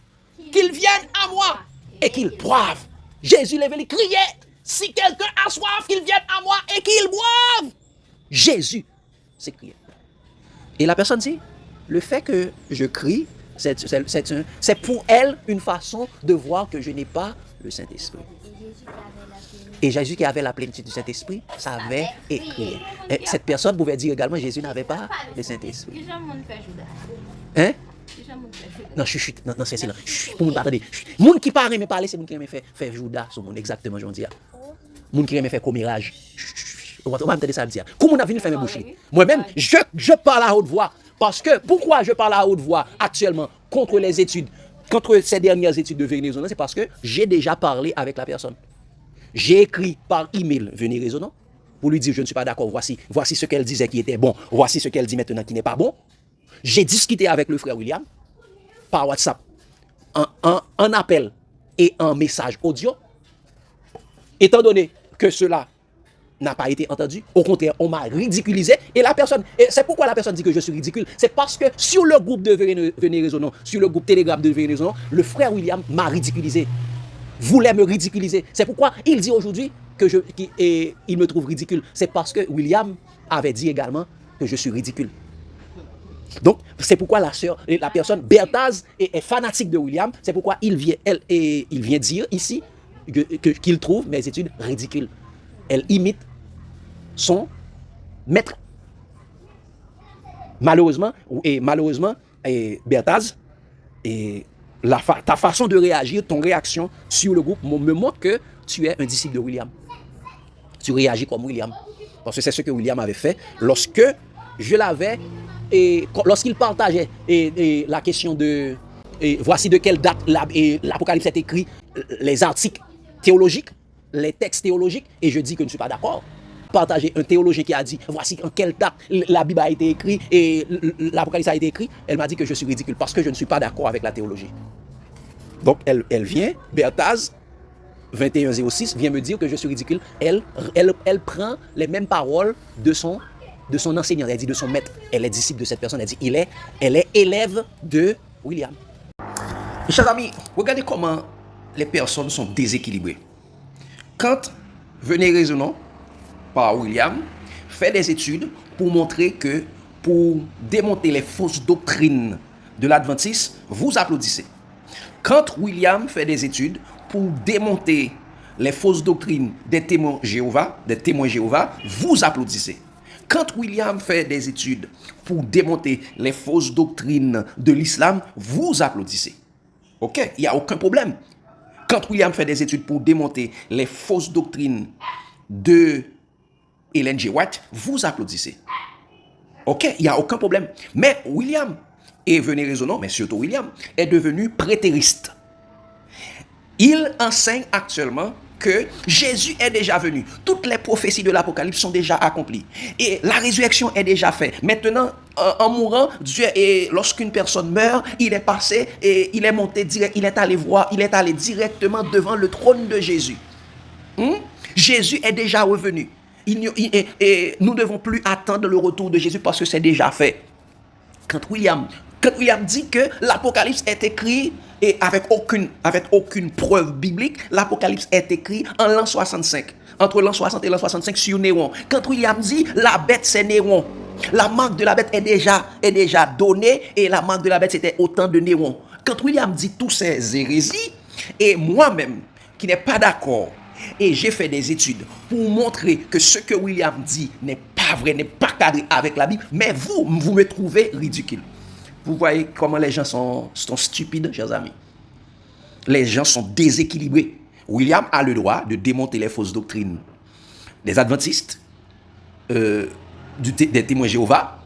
qu'il vienne à moi et qu'il boive. Jésus levait les criait, si quelqu'un a soif, qu'il vienne à moi et qu'il boive. Jésus s'écriait. Et la personne dit, le fait que je crie, c'est pour elle une façon de voir que je n'ai pas le Saint-Esprit. Et Jésus qui avait la plénitude du Saint-Esprit savait écrire. Et cette personne pouvait dire également, Jésus n'avait pas le Saint-Esprit. Hein? Non, chut, non, c'est silence. Pour ne pas attendre. Les gens qui parlent me parler, c'est les gens qui aiment faire Judas sur le monde, exactement, je dis. Les gens qui aiment faire commérage. On va entendre ça dire. Comment on a venu faire mes bouches? Moi-même, je parle à haute voix. Parce que, pourquoi je parle à haute voix actuellement contre les études, contre ces dernières études de Venez Résonant, c'est parce que j'ai déjà parlé avec la personne. J'ai écrit par email Venez Résonant pour lui dire je ne suis pas d'accord, voici ce qu'elle disait qui était bon, voici ce qu'elle dit maintenant qui n'est pas bon. J'ai discuté avec le frère William par WhatsApp, en appel et en message audio. Étant donné que cela n'a pas été entendu, au contraire, on m'a ridiculisé et c'est pourquoi la personne dit que je suis ridicule, c'est parce que sur le groupe de Venez Résonant, sur le groupe Telegram de Venez Résonant, le frère William m'a ridiculisé, voulait me ridiculiser. C'est pourquoi il dit aujourd'hui il me trouve ridicule. C'est parce que William avait dit également que je suis ridicule. Donc, c'est pourquoi la personne, Bertaz, est fanatique de William. C'est pourquoi il vient dire ici qu'il trouve mes études ridicules. Elle imite son maître. Malheureusement, Bertaz, ta façon de réagir, ton réaction sur le groupe me montre que tu es un disciple de William. Tu réagis comme William. Parce que c'est ce que William avait fait lorsqu'il partageait la question de voici de quelle date l'Apocalypse est écrit, les articles théologiques, les textes théologiques, et je dis que je ne suis pas d'accord. Partager un théologien qui a dit voici en quelle date la Bible a été écrite et l'Apocalypse a été écrit, elle m'a dit que je suis ridicule parce que je ne suis pas d'accord avec la théologie. Donc elle vient, Bertaz 2106 vient me dire que je suis ridicule. Elle prend les mêmes paroles de son enseignant, elle dit de son maître. Elle est disciple de cette personne, elle dit elle est élève de William. Mes chers amis, regardez comment les personnes sont déséquilibrées. Quand Venez Résonant par William fait des études pour montrer que pour démonter les fausses doctrines de l'adventisme, vous applaudissez. Quand William fait des études pour démonter les fausses doctrines des témoins Jéhovah, vous applaudissez. Quand William fait des études pour démonter les fausses doctrines de l'islam, vous applaudissez. Ok, il n'y a aucun problème. Quand William fait des études pour démonter les fausses doctrines de Ellen G. White, vous applaudissez. Ok, il n'y a aucun problème. Mais William, et Venez Résonant, mais surtout William, est devenu prétériste. Il enseigne actuellement que Jésus est déjà venu. Toutes les prophéties de l'Apocalypse sont déjà accomplies. Et la résurrection est déjà faite. Maintenant, en mourant, Dieu, et lorsqu'une personne meurt, il est passé et il est monté direct, il est allé directement devant le trône de Jésus. Jésus est déjà revenu. Et nous ne devons plus attendre le retour de Jésus parce que c'est déjà fait. Quand William dit que l'Apocalypse est écrit, et avec aucune preuve biblique, l'Apocalypse est écrit en l'an 65. Entre l'an 60 et l'an 65 sur Néron. Quand William dit la bête c'est Néron, la marque de la bête est déjà donnée et la marque de la bête c'était autant de Néron. Quand William dit tous ces hérésies, et moi-même qui n'ai pas d'accord, et j'ai fait des études pour montrer que ce que William dit n'est pas vrai, n'est pas cadré avec la Bible, mais vous me trouvez ridicule. Vous voyez comment les gens sont stupides, chers amis. Les gens sont déséquilibrés. William a le droit de démonter les fausses doctrines des adventistes, des témoins Jéhovah,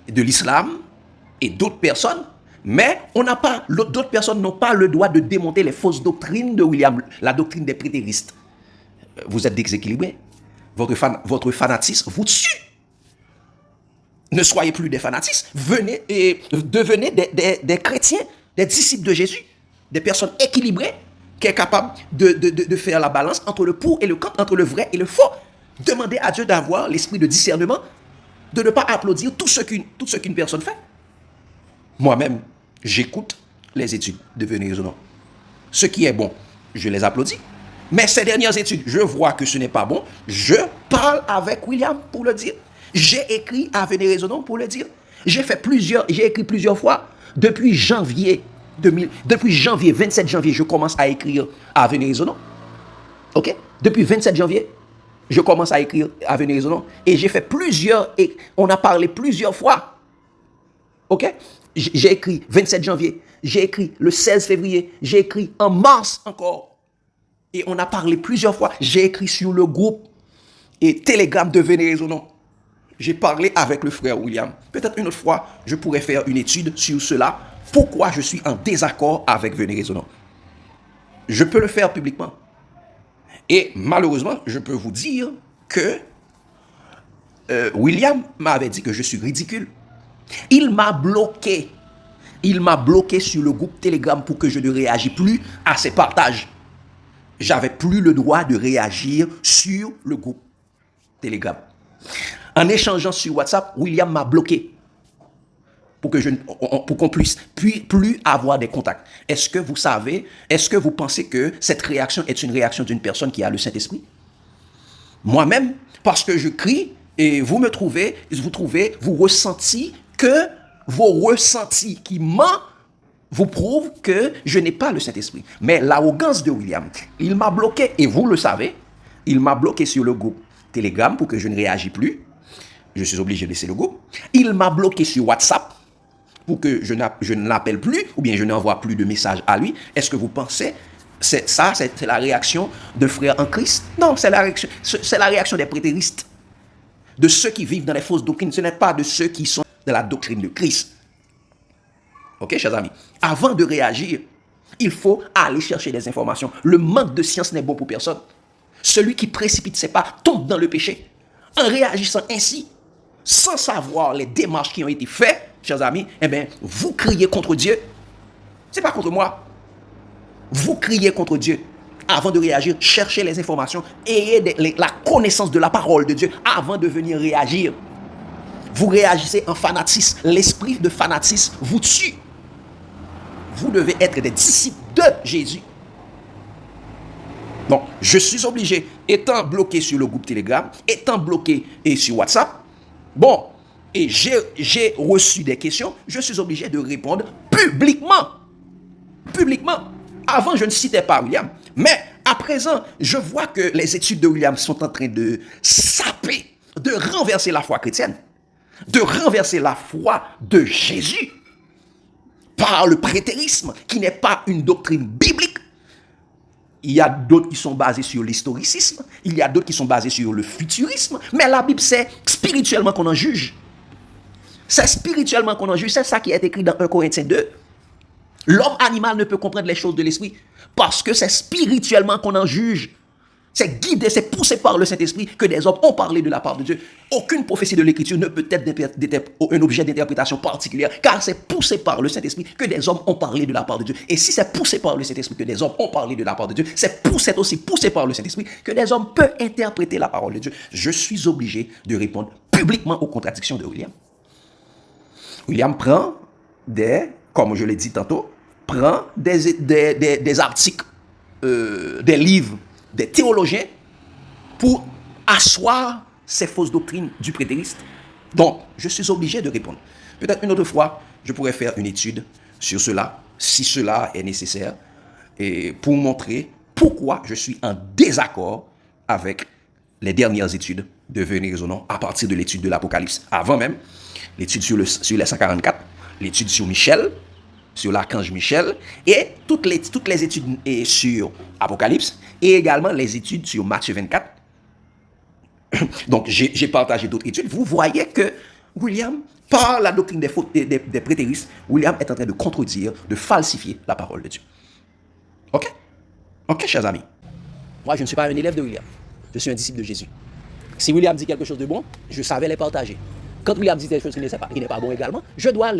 de l'islam et d'autres personnes, mais d'autres personnes n'ont pas le droit de démonter les fausses doctrines de William, la doctrine des prétéristes. Vous êtes déséquilibrés. Votre fanatisme vous tue. Ne soyez plus des fanatistes. Devenez des chrétiens, des disciples de Jésus, des personnes équilibrées, qui est capable de faire la balance entre le pour et le contre, entre le vrai et le faux. Demandez à Dieu d'avoir l'esprit de discernement, de ne pas applaudir tout ce qu'une personne fait. Moi-même, j'écoute les études de Venez Raisonnons. Ce qui est bon, je les applaudis. Mais ces dernières études, je vois que ce n'est pas bon. Je parle avec William pour le dire. J'ai écrit à Venez Raisonnons pour le dire. J'ai écrit plusieurs fois depuis janvier 27 janvier, je commence à écrire à Venez Raisonnons. Ok? Depuis 27 janvier, je commence à écrire à Venez Raisonnons. Et j'ai fait et on a parlé plusieurs fois. Ok? J'ai écrit 27 janvier, j'ai écrit le 16 février, j'ai écrit en mars encore. Et on a parlé plusieurs fois. J'ai écrit sur le groupe et Telegram de Venez Raisonnons. J'ai parlé avec le frère William. Peut-être une autre fois, je pourrais faire une étude sur cela. Pourquoi je suis en désaccord avec Venez Raisonnons. Je peux le faire publiquement. Et malheureusement, je peux vous dire que William m'avait dit que je suis ridicule. Il m'a bloqué. Il m'a bloqué sur le groupe Telegram pour que je ne réagisse plus à ses partages. J'avais plus le droit de réagir sur le groupe Telegram. En échangeant sur WhatsApp, William m'a bloqué pour qu'on puisse plus avoir des contacts. Est-ce que vous pensez que cette réaction est une réaction d'une personne qui a le Saint-Esprit? Moi-même, parce que je crie et vous ressentez que vos ressentis qui vous prouvent que je n'ai pas le Saint-Esprit. Mais l'arrogance de William, il m'a bloqué, et vous le savez, il m'a bloqué sur le groupe Telegram pour que je ne réagisse plus. Je suis obligé de laisser le groupe. Il m'a bloqué sur WhatsApp pour que je ne l'appelle plus, ou bien je n'envoie plus de messages à lui. Est-ce que vous pensez c'est la réaction de frères en Christ? Non, c'est la réaction des prétéristes, de ceux qui vivent dans les fausses doctrines. Ce n'est pas de ceux qui sont dans la doctrine de Christ. Ok, chers amis? Avant de réagir, il faut aller chercher des informations. Le manque de science n'est bon pour personne. Celui qui précipite ses pas tombe dans le péché. En réagissant ainsi, sans savoir les démarches qui ont été faites, chers amis, eh bien, vous criez contre Dieu. Ce n'est pas contre moi. Vous criez contre Dieu. Avant de réagir, cherchez les informations. Ayez la connaissance de la parole de Dieu avant de venir réagir. Vous réagissez en fanatisme. L'esprit de fanatisme vous tue. Vous devez être des disciples de Jésus. Donc, je suis obligé, étant bloqué sur le groupe Telegram, étant bloqué et sur WhatsApp, bon, et j'ai reçu des questions, je suis obligé de répondre publiquement. Publiquement. Avant, je ne citais pas William. Mais à présent, je vois que les études de William sont en train de saper, de renverser la foi chrétienne, de renverser la foi de Jésus par le prétérisme, qui n'est pas une doctrine biblique. Il y a d'autres qui sont basés sur l'historicisme, il y a d'autres qui sont basés sur le futurisme, mais la Bible, c'est spirituellement qu'on en juge. C'est spirituellement qu'on en juge, c'est ça qui est écrit dans 1 Corinthiens 2. L'homme animal ne peut comprendre les choses de l'esprit parce que c'est spirituellement qu'on en juge. C'est guidé, c'est poussé par le Saint-Esprit que des hommes ont parlé de la part de Dieu. Aucune prophétie de l'Écriture ne peut être un objet d'interprétation particulière, car c'est poussé par le Saint-Esprit que des hommes ont parlé de la part de Dieu. Et si c'est poussé par le Saint-Esprit que des hommes ont parlé de la part de Dieu, c'est aussi poussé par le Saint-Esprit que des hommes peuvent interpréter la parole de Dieu. Je suis obligé de répondre publiquement aux contradictions de William. William prend comme je l'ai dit tantôt, prend des articles, des livres, des théologiens pour asseoir ces fausses doctrines du prétériste. Donc, je suis obligé de répondre. Peut-être une autre fois, je pourrais faire une étude sur cela, si cela est nécessaire, et pour montrer pourquoi je suis en désaccord avec les dernières études de Venez Raisonnons à partir de l'étude de l'Apocalypse. Avant même, l'étude sur les 144, l'étude sur Michel, sur l'archange Michel, et toutes les études sur Apocalypse, et également les études sur Matthieu 24. Donc, j'ai partagé d'autres études. Vous voyez que William, par la doctrine des prétéristes, William est en train de contredire, de falsifier la parole de Dieu. Ok? Ok, chers amis. Moi, je ne suis pas un élève de William. Je suis un disciple de Jésus. Si William dit quelque chose de bon, je savais les partager. Quand William dit quelque chose qui n'est pas bon également, je dois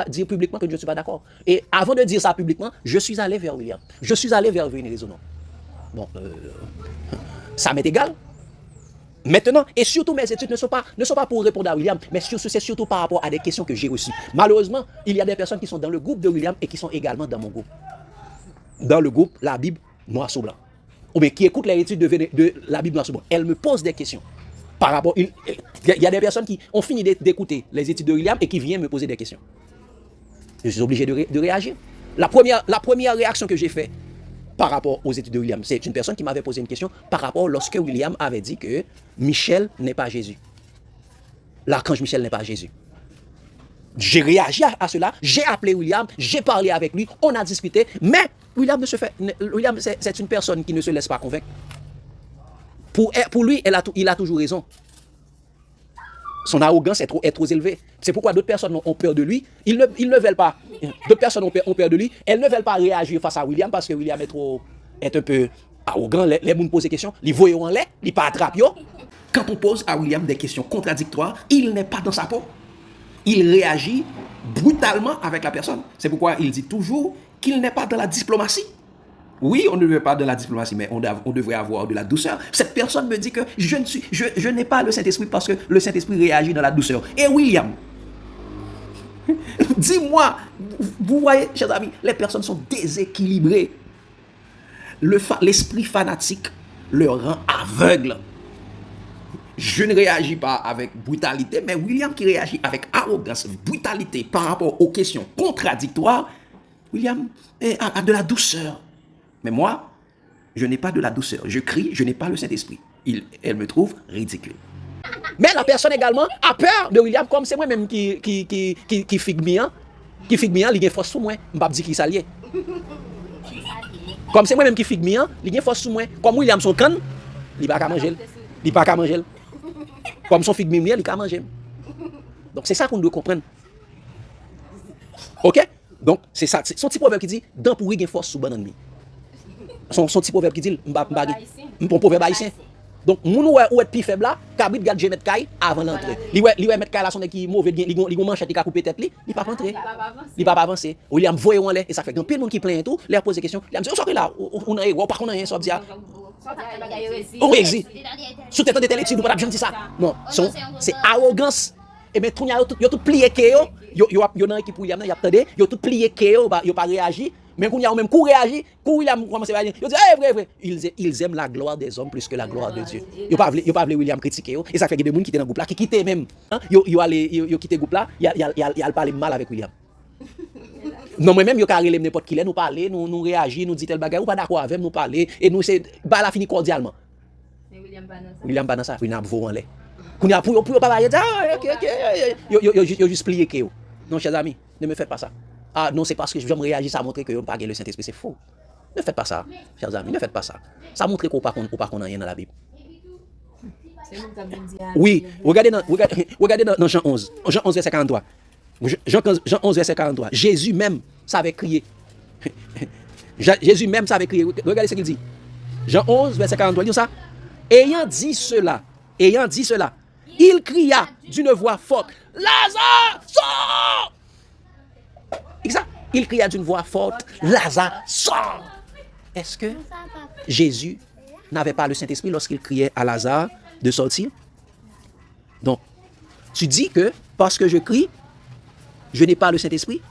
dire publiquement que je ne suis pas d'accord. Et avant de dire ça publiquement, je suis allé vers William. Je suis allé vers Venez Raisonnons. Bon, ça m'est égal. Maintenant, et surtout mes études ne sont pas pour répondre à William, mais c'est surtout par rapport à des questions que j'ai reçues. Malheureusement, il y a des personnes qui sont dans le groupe de William et qui sont également dans mon groupe. Dans le groupe La Bible Noir sur Blanc. Ou bien qui écoutent les études de la Bible Noir sur Blanc. Elles me posent des questions. Par rapport, il y a des personnes qui ont fini d'écouter les études de William et qui viennent me poser des questions. Je suis obligé de réagir. La première réaction que j'ai faite par rapport aux études de William, c'est une personne qui m'avait posé une question par rapport lorsque William avait dit que Michel n'est pas Jésus. L'archange Michel n'est pas Jésus. J'ai réagi à cela, j'ai appelé William, j'ai parlé avec lui, on a discuté, mais William, c'est une personne qui ne se laisse pas convaincre. Pour lui, il a toujours raison. Son arrogance est trop élevée. C'est pourquoi d'autres personnes ont peur de lui. Ils ne veulent pas. D'autres personnes ont peur de lui. Elles ne veulent pas réagir face à William parce que William est un peu arrogant. Les gens posent des questions. Ils voient en l'air. Ils pas attrapent. Quand on pose à William des questions contradictoires, il n'est pas dans sa peau. Il réagit brutalement avec la personne. C'est pourquoi il dit toujours qu'il n'est pas dans la diplomatie. Oui, on ne veut pas de la diplomatie, mais on devrait avoir de la douceur. Cette personne me dit que je n'ai pas le Saint-Esprit parce que le Saint-Esprit réagit dans la douceur. Et William, dis-moi, vous voyez, chers amis, les personnes sont déséquilibrées. L'esprit fanatique leur rend aveugle. Je ne réagis pas avec brutalité, mais William qui réagit avec arrogance, brutalité par rapport aux questions contradictoires, William a de la douceur. Mais moi, je n'ai pas de la douceur. Je crie, je n'ai pas le Saint-Esprit. Elle me trouve ridicule. Mais la personne également a peur de William, comme c'est moi-même qui figue bien. Qui figue bien, il y a une force sous moi. Je ne vais pas dire qui s'allie. Comme c'est moi-même qui figue bien, il y a une force sous moi. Comme William son canne, il ne va pas manger. Il ne va pas manger. Comme son figue bien, il ne va pas manger. Donc c'est ça qu'on doit comprendre. Ok? Donc c'est ça. Son petit proverbe qui dit, dans pourri, il y a une force sous banane. Son petit proverbe qui dit, mon proverbe haïtien. Donc, moun ou est plus faible là, kabrit gade je mettre caille avant l'entrée. Li ouais mettre caille là son qui mauvais bien, li gon manchette qui a couper tête li pas rentrer. Il pas avancer. William voye en l'air et ça fait grand pile monde qui plaint tout, les pose des questions. Il me dit on sort là, on a par contre rien sort dire. On existe. Sous tête de l'étude ou pas jamais dit ça. Non, c'est arrogance. Et ben tout yo tout plié que yo dans équipe William, y a attendé, yo tout plié que yo pas réagi. Mais quand il y a même coup réagi, quand William commence à dire, il dit vrai. Ils aiment la gloire des hommes plus que la gloire de Dieu. Ils pas William critiquer et ça fait que des gens qui étaient dans le groupe là qui quittent même. Yo quitté le groupe là, il a parlé mal avec William. Non moi même yo carré n'importe qui là nous parler, nous réagir, nous dit tel bagage ou pas d'accord avec nous parler et nous c'est la fini cordialement. Mais William pas dans ça, William voit en l'air. Quand il y a pour pas parler, yo juste plié que yo. Non chers amis, ne me faites pas ça. Ah non, c'est parce que je vais me réagir, ça montre que je n'ai pas le Saint-Esprit. C'est faux. Ne faites pas ça, chers amis, ne faites pas ça. Ça montre qu'on n'a rien dans la Bible. Oui, regardez dans Jean 11. Jean 11, verset 43. Jean 11, verset 43. Jésus même savait crier. Jésus même savait crier. Regardez ce qu'il dit. Jean 11, verset 43, dit ça. Ayant dit cela, il cria d'une voix forte, Lazare, sors! Exact. Il cria d'une voix forte, Lazare, sors! Est-ce que Jésus n'avait pas le Saint-Esprit lorsqu'il criait à Lazare de sortir? Donc, tu dis que parce que je crie, je n'ai pas le Saint-Esprit?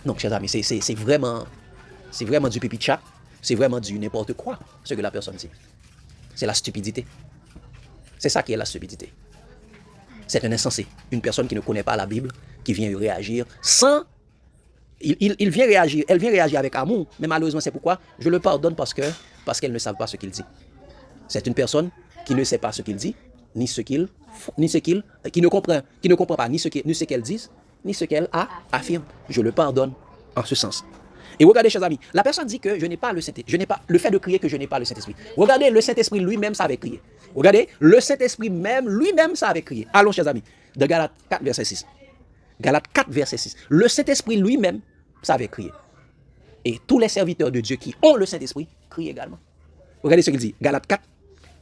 Non, chers amis, c'est vraiment du pipi de chat, c'est vraiment du n'importe quoi, ce que la personne dit. C'est la stupidité. C'est ça qui est la stupidité. C'est un insensé, une personne qui ne connaît pas la Bible, qui vient réagir sans... Elle vient réagir avec amour, mais malheureusement, c'est pourquoi je le pardonne parce qu'elle ne sait pas ce qu'il dit. C'est une personne qui ne sait pas ce qu'il dit, qui ne comprend pas ni ce qu'elle dit, ni ce qu'elle affirme. Je le pardonne en ce sens. Et regardez, chers amis, la personne dit que je n'ai pas le Saint-Esprit. Le fait de crier que je n'ai pas le Saint-Esprit. Regardez, le Saint-Esprit lui-même savait crier. Regardez, le Saint-Esprit même lui-même savait crier. Allons, chers amis, de Galates 4, verset 6. Galates 4, verset 6. Le Saint-Esprit lui-même savait crier. Et tous les serviteurs de Dieu qui ont le Saint-Esprit crient également. Regardez ce qu'il dit. Galates 4,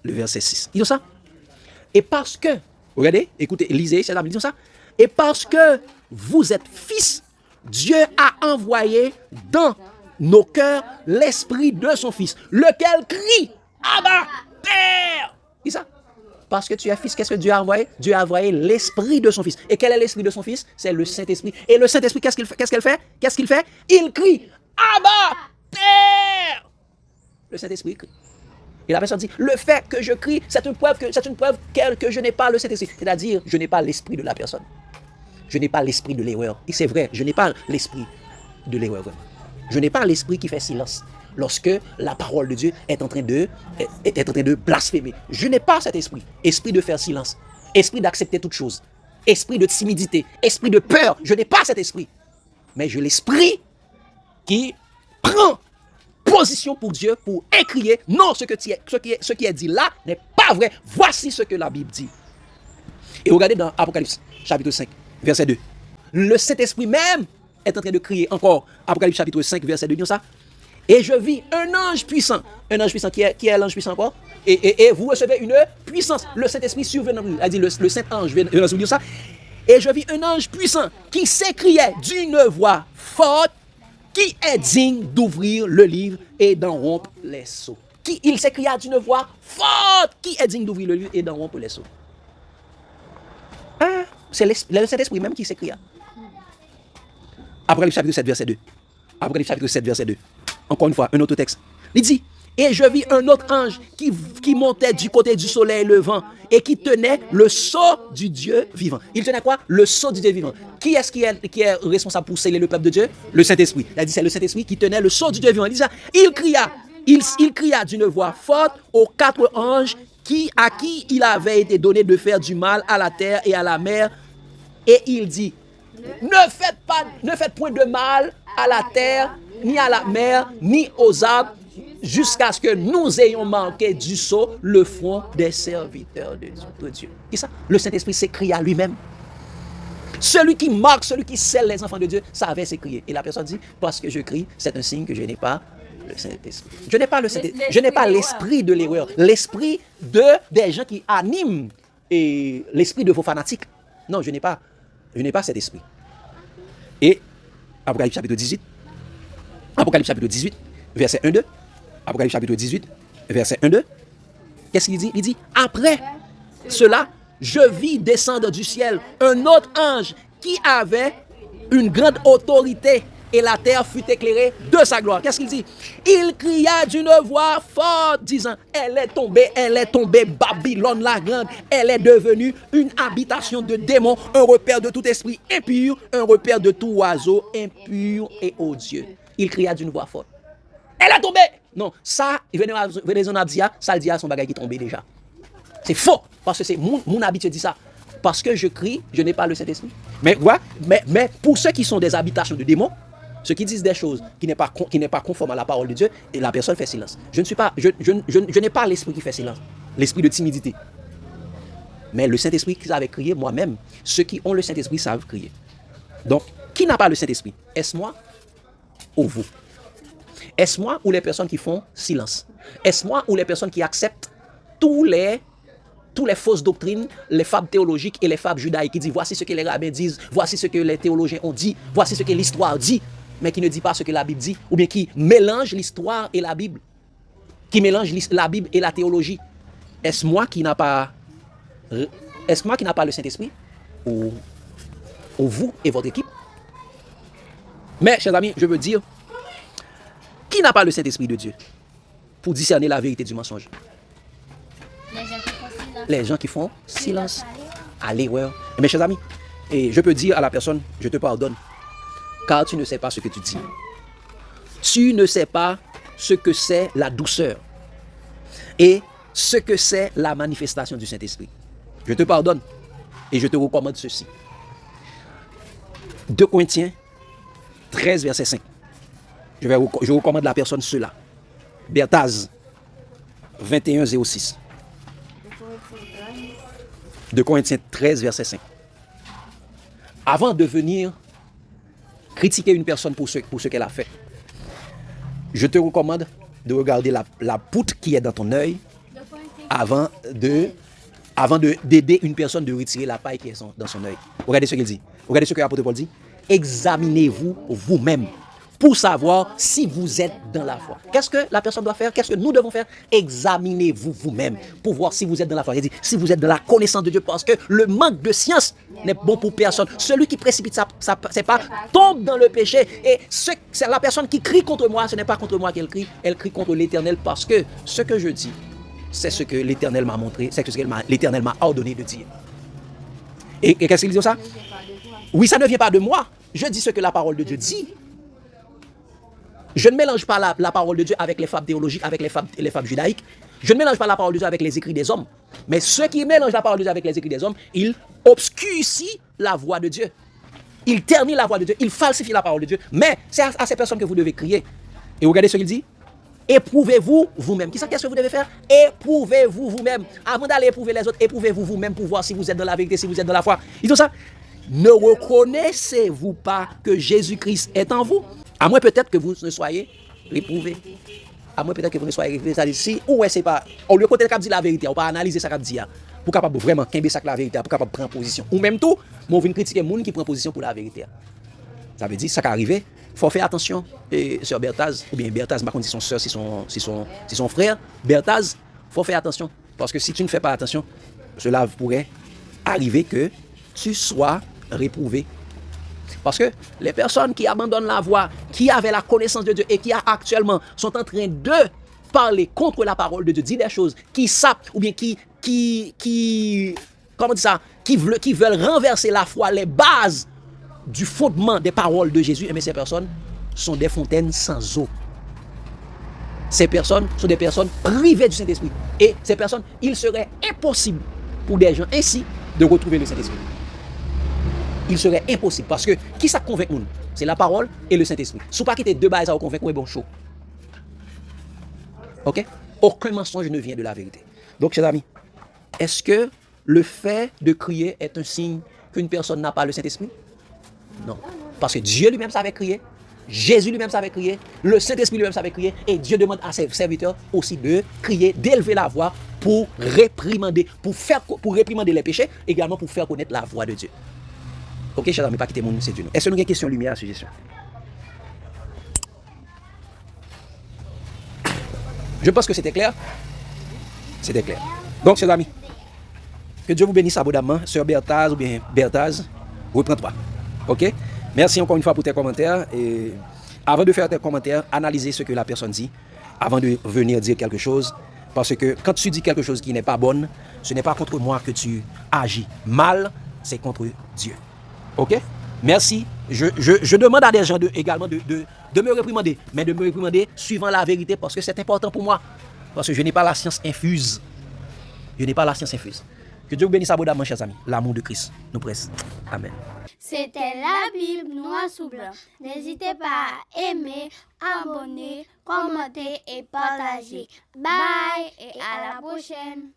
le verset 6. Ils ont ça. Et parce que, regardez, écoutez, lisez, chers amis, disons ça. Et parce que vous êtes fils, Dieu a envoyé dans nos cœurs l'esprit de son Fils, lequel crie, Abba, Père. C'est ça. Parce que tu es fils, qu'est-ce que Dieu a envoyé? Dieu a envoyé l'esprit de son Fils. Et quel est l'esprit de son Fils? C'est le Saint-Esprit. Et le Saint-Esprit, qu'est-ce qu'il fait? Il crie, Abba, Père. Le Saint-Esprit crie. Et la personne dit, le fait que je crie, c'est une preuve que je n'ai pas le Saint-Esprit. C'est-à-dire, je n'ai pas l'esprit de la personne. Je n'ai pas l'esprit de l'erreur. Et c'est vrai, je n'ai pas l'esprit de l'erreur. Je n'ai pas l'esprit qui fait silence lorsque la parole de Dieu est en train de blasphémer. Je n'ai pas cet esprit. Esprit de faire silence. Esprit d'accepter toute chose. Esprit de timidité. Esprit de peur. Je n'ai pas cet esprit. Mais j'ai l'esprit qui prend position pour Dieu, pour écrier, non, ce qui est dit là n'est pas vrai. Voici ce que la Bible dit. Et regardez dans Apocalypse, chapitre 5. Verset 2. Le Saint-Esprit même est en train de crier encore. Apocalypse chapitre 5, verset 2. Dit ça. Et je vis un ange puissant. Un ange puissant qui est l'ange puissant encore. Et vous recevez une puissance. Le Saint-Esprit survenant. Il a dit le Saint-Ange vient vous dire ça. Et je vis un ange puissant qui s'écriait d'une voix forte, qui est digne d'ouvrir le livre et d'en rompre les sceaux. Il s'écria d'une voix forte, qui est digne d'ouvrir le livre et d'en rompre les sceaux. C'est le Saint-Esprit même qui s'écria. Apocalypse chapitre 7, verset 2. Apocalypse chapitre 7, verset 2. Encore une fois, un autre texte. Il dit, et je vis un autre ange qui montait du côté du soleil levant et qui tenait le sceau du Dieu vivant. Il tenait quoi? Le sceau du Dieu vivant. Qui est-ce qui est responsable pour sceller le peuple de Dieu? Le Saint-Esprit. Il a dit, c'est le Saint-Esprit qui tenait le sceau du Dieu vivant. Il dit ça. Il cria d'une voix forte aux 4 anges à qui il avait été donné de faire du mal à la terre et à la mer. Et il dit, ne faites point de mal à la terre, ni à la mer, ni aux arbres, jusqu'à ce que nous ayons manqué du sceau le front des serviteurs de Dieu. Et ça, le Saint-Esprit s'écria à lui-même. Celui qui marque, celui qui scelle les enfants de Dieu, savait s'écrier. Et la personne dit, parce que je crie, c'est un signe que je n'ai pas le Saint-Esprit. Je n'ai pas le Saint-Esprit. Je n'ai pas l'esprit de l'erreur. L'esprit des gens qui animent et l'esprit de vos fanatiques. Non, je n'ai pas cet esprit. Et Apocalypse chapitre 18, verset 1-2. Apocalypse chapitre 18, verset 1-2. Qu'est-ce qu'il dit? Il dit, après cela, je vis descendre du ciel un autre ange qui avait une grande autorité et la terre fut éclairée de sa gloire. Qu'est-ce qu'il dit? Il cria d'une voix forte, disant, elle est tombée, Babylone la grande, elle est devenue une habitation de démons, un repère de tout esprit impur, un repère de tout oiseau impur et odieux. Il cria d'une voix forte. Elle est tombée! Non, ça, Venezuela dit, ça le dit à son bagage qui est tombé déjà. C'est faux, parce que c'est mon habitude dit ça. Parce que je crie, je n'ai pas le Saint-Esprit. Mais pour ceux qui sont des habitations de démons, ceux qui disent des choses qui n'est pas conforme à la parole de Dieu, et la personne fait silence. Je n'ai pas l'esprit qui fait silence, l'esprit de timidité. Mais le Saint-Esprit qui savait crier, moi-même, ceux qui ont le Saint-Esprit savent crier. Donc, qui n'a pas le Saint-Esprit? Est-ce moi ou vous? Est-ce moi ou les personnes qui font silence? Est-ce moi ou les personnes qui acceptent tous les fausses doctrines, les fables théologiques et les fables judaïques qui disent voici ce que les rabbins disent, voici ce que les théologiens ont dit, voici ce que l'histoire dit, mais qui ne dit pas ce que la Bible dit, ou bien qui mélange l'histoire et la Bible, qui mélange la Bible et la théologie. Est-ce moi qui n'a pas le Saint-Esprit ou vous et votre équipe? Mais, chers amis, je veux dire, qui n'a pas le Saint-Esprit de Dieu pour discerner la vérité du mensonge? Les gens qui font silence. Allez, ouais. Mes chers amis, et je peux dire à la personne, je te pardonne, car tu ne sais pas ce que tu dis. Tu ne sais pas ce que c'est la douceur et ce que c'est la manifestation du Saint-Esprit. Je te pardonne et je te recommande ceci. 2 Corinthiens 13, verset 5. Je recommande la personne cela. Berthaz 21, 06. 2 Corinthiens 13, verset 5. Avant de venir critiquer une personne pour ce qu'elle a fait, je te recommande de regarder la poutre qui est dans ton œil avant d'aider une personne de retirer la paille qui est dans son œil. Regardez ce qu'il dit. Regardez ce que l'apôtre Paul dit. Examinez-vous vous-même pour savoir si vous êtes dans la foi. Qu'est-ce que la personne doit faire? Qu'est-ce que nous devons faire? Examinez-vous vous-même pour voir si vous êtes dans la foi. Il dit, si vous êtes dans la connaissance de Dieu, parce que le manque de science n'est bon pour personne. Celui qui précipite ses pas tombe dans le péché. Et c'est la personne qui crie contre moi, ce n'est pas contre moi qu'elle crie, elle crie contre l'Éternel, parce que ce que je dis, c'est ce que l'Éternel m'a montré, c'est ce que l'Éternel m'a ordonné de dire. Et qu'est-ce qu'il dit ça? Oui, ça ne vient pas de moi. Je dis ce que la parole de Dieu dit. Je ne mélange pas la parole de Dieu avec les fables théologiques, avec les fables judaïques. Je ne mélange pas la parole de Dieu avec les écrits des hommes. Mais ceux qui mélangent la parole de Dieu avec les écrits des hommes, ils obscurcissent la voix de Dieu. Ils ternissent la voix de Dieu. Ils falsifient la parole de Dieu. Mais c'est à ces personnes que vous devez crier. Et regardez ce qu'il dit. Éprouvez-vous vous-même. Qu'est-ce que vous devez faire? Éprouvez-vous vous-même. Avant d'aller éprouver les autres, éprouvez-vous vous-même pour voir si vous êtes dans la vérité, si vous êtes dans la foi. Il dit ça. Ne reconnaissez-vous pas que Jésus-Christ est en vous? À moins peut-être que vous ne soyez réprouvés. À moins peut-être que vous ne soyez réprouvés. C'est-à-dire, si, ou c'est pas, au lieu de dire la vérité, on va analyser ça dire, pour capable vraiment qu'aimer ça la vérité, pour capable prendre position. Ou même tout, on vient critiquer les gens qui prennent position pour la vérité. Ça veut dire, ça qui arrive, il faut faire attention. Et sœur Berthaz, ou bien Berthaz, par contre, si son sœur, si son frère, Berthaz, il faut faire attention. Parce que si tu ne fais pas attention, cela pourrait arriver que tu sois réprouvé. Parce que les personnes qui abandonnent la voie, qui avaient la connaissance de Dieu et qui actuellement sont en train de parler contre la parole de Dieu, dire des choses qui sapent ou bien comment dire ça, qui veulent renverser la foi, les bases du fondement des paroles de Jésus, mais ces personnes sont des fontaines sans eau. Ces personnes sont des personnes privées du Saint-Esprit. Et ces personnes, il serait impossible pour des gens ainsi de retrouver le Saint-Esprit. Il serait impossible. Parce que qui ça convainc nous? C'est la parole et le Saint-Esprit. Si vous ne quittez deux bases à vous convaincre, vous êtes bon chaud. Ok? Aucun mensonge ne vient de la vérité. Donc, chers amis, est-ce que le fait de crier est un signe qu'une personne n'a pas le Saint-Esprit? Non. Parce que Dieu lui-même savait crier. Jésus lui-même savait crier. Le Saint-Esprit lui-même savait crier. Et Dieu demande à ses serviteurs aussi de crier, d'élever la voix pour réprimander, pour réprimander les péchés, également pour faire connaître la voix de Dieu. Ok, chers amis, pas quitter mon nom, c'est Dieu. Est-ce que nous avons une question lumière à ce sujet? Je pense que c'était clair. C'était clair. Donc, chers amis, que Dieu vous bénisse abondamment. Sœur Berthaz ou bien Berthaz, reprends-toi. Ok? Merci encore une fois pour tes commentaires. Et avant de faire tes commentaires, analysez ce que la personne dit avant de venir dire quelque chose. Parce que quand tu dis quelque chose qui n'est pas bonne, ce n'est pas contre moi que tu agis mal, c'est contre Dieu. Ok? Merci. Je demande à des gens également de me réprimander, mais de me réprimander suivant la vérité parce que c'est important pour moi. Parce que je n'ai pas la science infuse. Je n'ai pas la science infuse. Que Dieu vous bénisse abondamment, chers amis. L'amour de Christ nous presse. Amen. C'était la Bible noir sous blanc. N'hésitez pas à aimer, abonner, commenter et partager. Bye et à la prochaine.